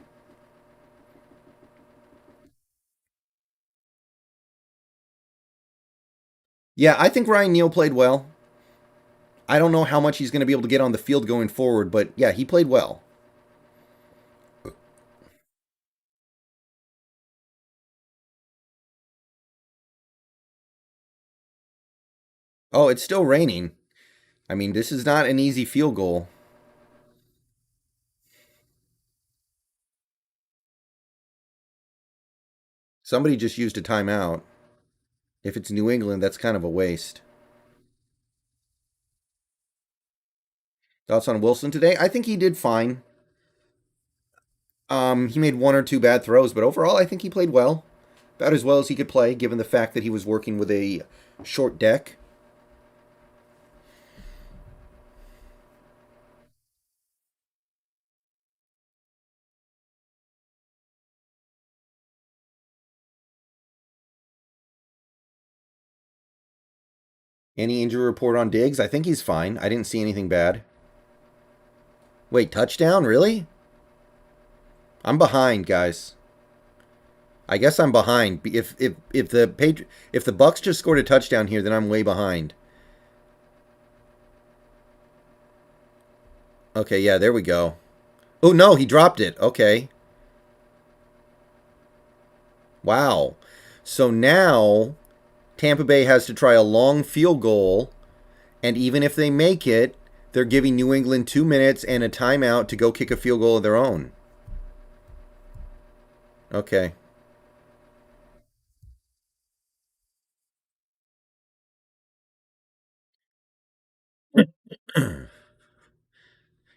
Yeah, I think Ryan Neal played well. I don't know how much he's going to be able to get on the field going forward, but yeah, he played well. Oh, it's still raining. I mean, this is not an easy field goal. Somebody just used a timeout. If it's New England, that's kind of a waste. Thoughts on Wilson today? I think he did fine. He made one or two bad throws, but overall, I think he played well. About as well as he could play, given the fact that he was working with a short deck. Any injury report on Diggs? I think he's fine. I didn't see anything bad. Wait, touchdown? Really? I'm behind, guys. I guess I'm behind. If the Bucks just scored a touchdown here, then I'm way behind. Okay, yeah, there we go. Oh no, he dropped it. Okay. Wow. So now Tampa Bay has to try a long field goal, and even if they make it, they're giving New England 2 minutes and a timeout to go kick a field goal of their own. Okay.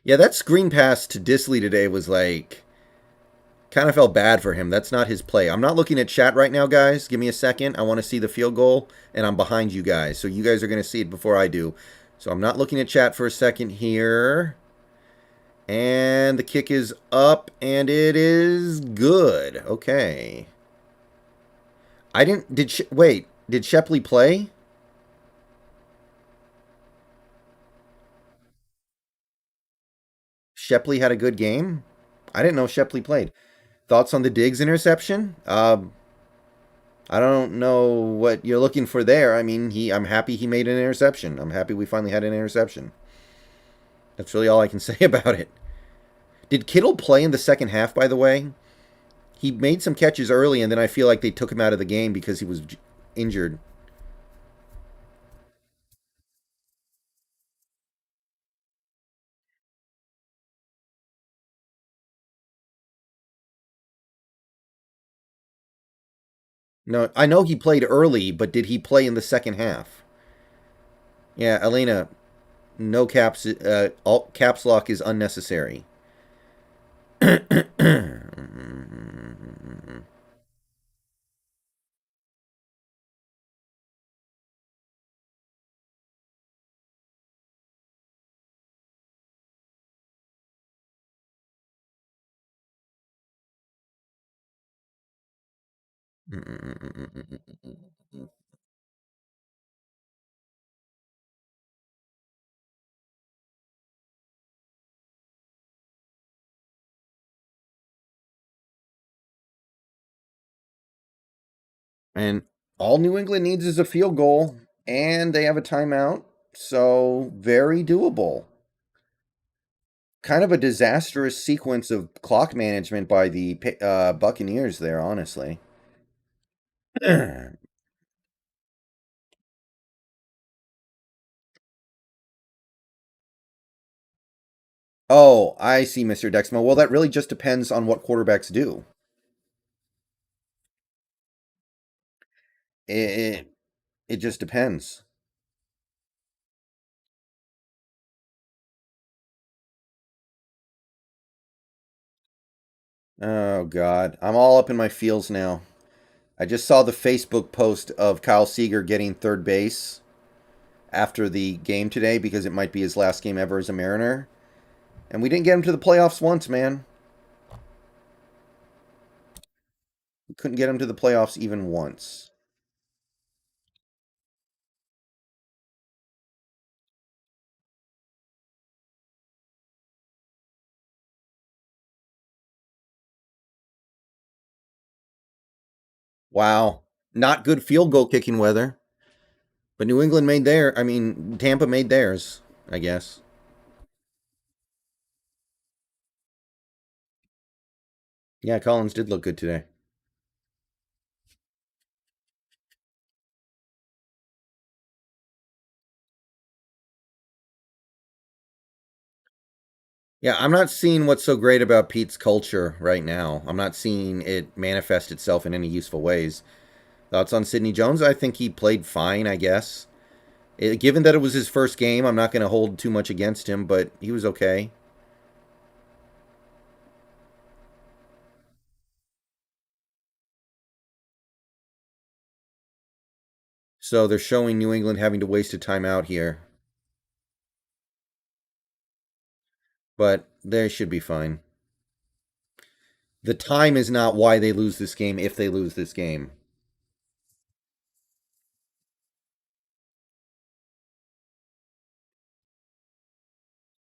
Yeah, that screen pass to Disley today was like kind of felt bad for him. That's not his play. I'm not looking at chat right now, guys. Give me a second. I want to see the field goal, and I'm behind you guys. So you guys are going to see it before I do. So I'm not looking at chat for a second here. And the kick is up, and it is good. Okay. I didn't. Wait. Did Shepley play? Shepley had a good game? I didn't know Shepley played. Thoughts on the Diggs interception? I don't know what you're looking for there. I mean, I'm happy he made an interception. I'm happy we finally had an interception. That's really all I can say about it. Did Kittle play in the second half, by the way? He made some catches early, and then I feel like they took him out of the game because he was injured. No, I know he played early, but did he play in the second half? Yeah, Elena, no caps. All caps lock is unnecessary. And all New England needs is a field goal, and they have a timeout. So, very doable. Kind of a disastrous sequence of clock management by the Buccaneers there, honestly. Oh, I see, Mr. Dexmo. Well, that really just depends on what quarterbacks do. It, it just depends. Oh, God. I'm all up in my feels now. I just saw the Facebook post of Kyle Seager getting third base after the game today because it might be his last game ever as a Mariner. And we didn't get him to the playoffs once, man. We couldn't get him to the playoffs even once. Wow. Not good field goal kicking weather. But New England made their, I mean, Tampa made theirs, I guess. Yeah, Collins did look good today. Yeah, I'm not seeing what's so great about Pete's culture right now. I'm not seeing it manifest itself in any useful ways. Thoughts on Sidney Jones? I think he played fine, I guess. Given that it was his first game, I'm not going to hold too much against him, but he was okay. So they're showing New England having to waste a timeout here, but they should be fine. The time is not why they lose this game if they lose this game.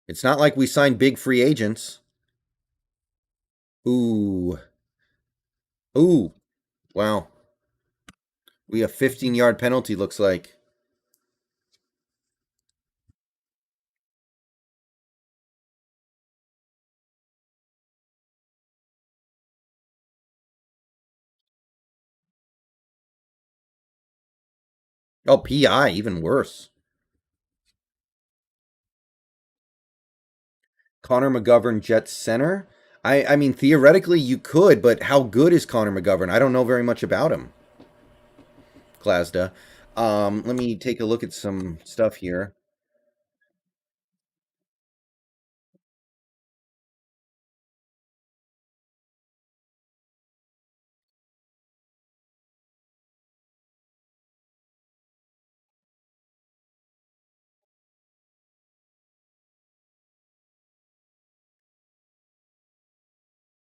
It's not like we signed big free agents. Ooh. Ooh. Wow. We have 15-yard penalty, looks like. Oh, PI, even worse. Connor McGovern, Jets center. I mean, theoretically, you could, but how good is Connor McGovern? I don't know very much about him, Glasda. Let me take a look at some stuff here.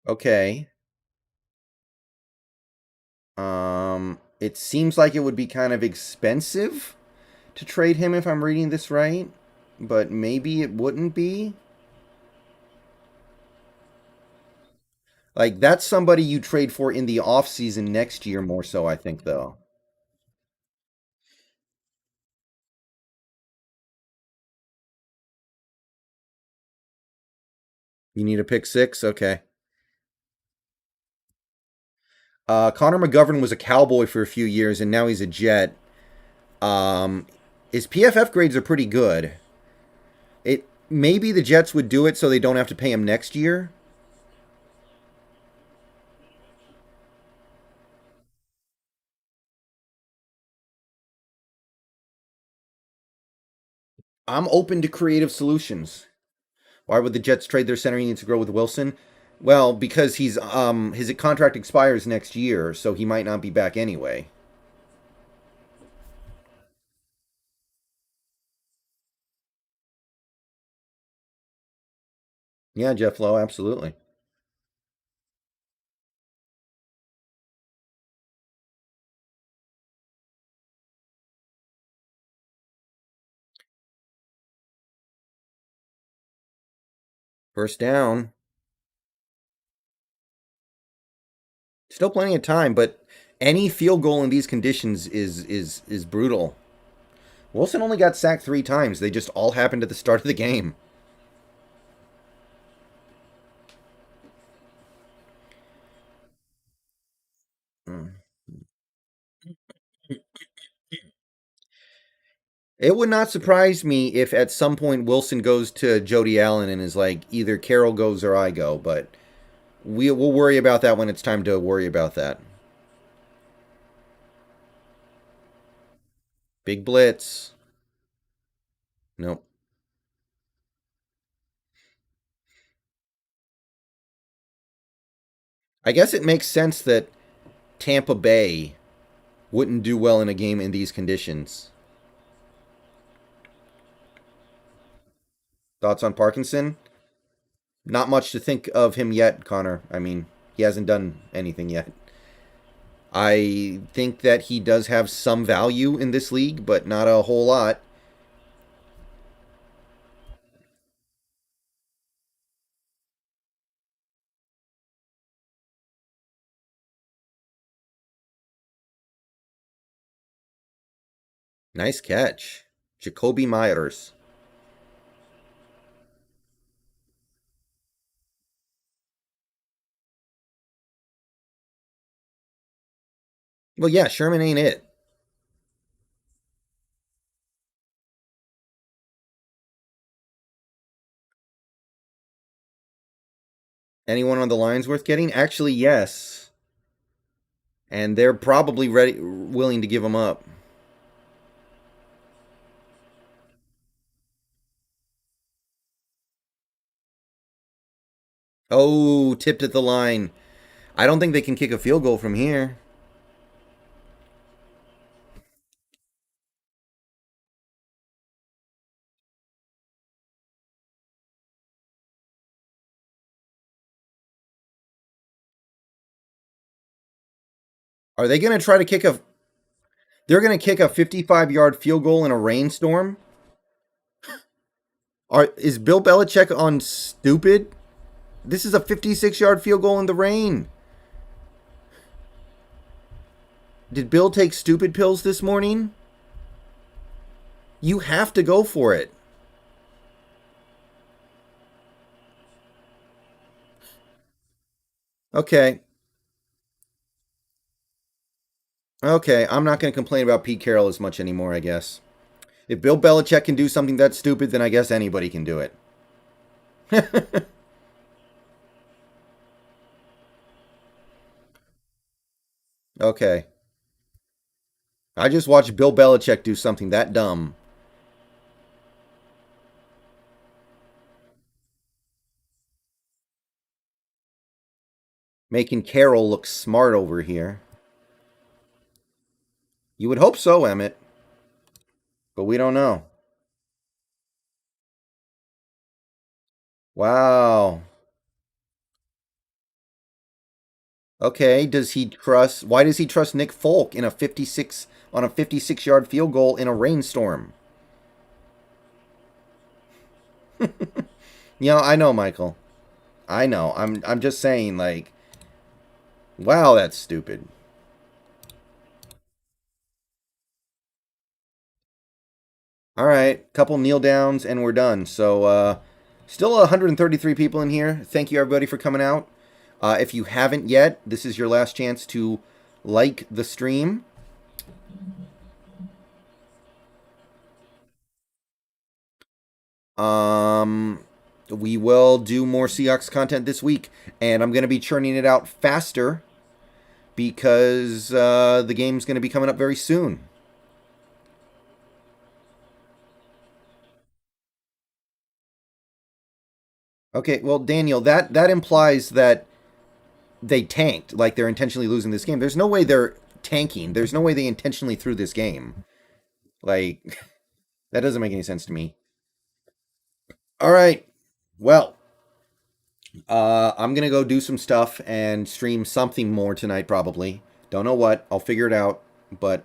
Okay. It seems like it would be kind of expensive to trade him if I'm reading this right, but maybe it wouldn't be. Like that's somebody you trade for in the offseason next year more so, I think though. You need a pick 6? Okay. Connor McGovern was a Cowboy for a few years and now he's a Jet. Um his PFF grades are pretty good. It maybe the Jets would do it so they don't have to pay him next year. I'm open to creative solutions. Why would the Jets trade their center? He needs to grow with Wilson. Well, because he's his contract expires next year, so he might not be back anyway. Yeah, Jeff Lowe, absolutely. First down. Still plenty of time, but any field goal in these conditions is brutal. Wilson only got sacked 3 times. They just all happened at the start of the game. Mm. It would not surprise me if at some point Wilson goes to Jody Allen and is like, either Carroll goes or I go, but we'll worry about that when it's time to worry about that. Big blitz. Nope. I guess it makes sense that Tampa Bay wouldn't do well in a game in these conditions. Thoughts on Parkinson? Not much to think of him yet, Connor. I mean, he hasn't done anything yet. I think that he does have some value in this league, but not a whole lot. Nice catch. Jacoby Myers. Well, yeah, Sherman ain't it. Anyone on the line's worth getting? Actually, yes. And they're probably ready, willing to give them up. Oh, tipped at the line. I don't think they can kick a field goal from here. Are they going to try to kick a? They're going to kick a 55-yard field goal in a rainstorm. Is Bill Belichick on stupid? This is a 56-yard field goal in the rain. Did Bill take stupid pills this morning? You have to go for it. Okay. Okay, I'm not going to complain about Pete Carroll as much anymore, I guess. If Bill Belichick can do something that stupid, then I guess anybody can do it. Okay. I just watched Bill Belichick do something that dumb. Making Carroll look smart over here. You would hope so, Emmett. But we don't know. Wow. Okay, does he trust why does he trust Nick Folk in a 56 on a 56-yard field goal in a rainstorm? I know, Michael. I know. I'm just saying, like, wow, that's stupid. All right, couple kneel downs and we're done. So still 133 people in here. Thank you everybody for coming out. If you haven't yet, this is your last chance to like the stream. We will do more Seahawks content this week, and I'm going to be churning it out faster because the game's going to be coming up very soon. Okay, well, Daniel, that implies that they tanked, like they're intentionally losing this game. There's no way they're tanking. There's no way they intentionally threw this game. Like, that doesn't make any sense to me. All right. Well, I'm gonna go do some stuff and stream something more tonight. Probably. Don't know what. I'll figure it out. But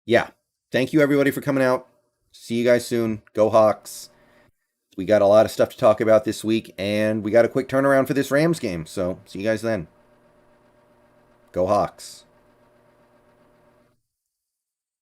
yeah. Thank you everybody for coming out. See you guys soon. Go Hawks. We got a lot of stuff to talk about this week, and we got a quick turnaround for this Rams game. So see you guys then. Go Hawks.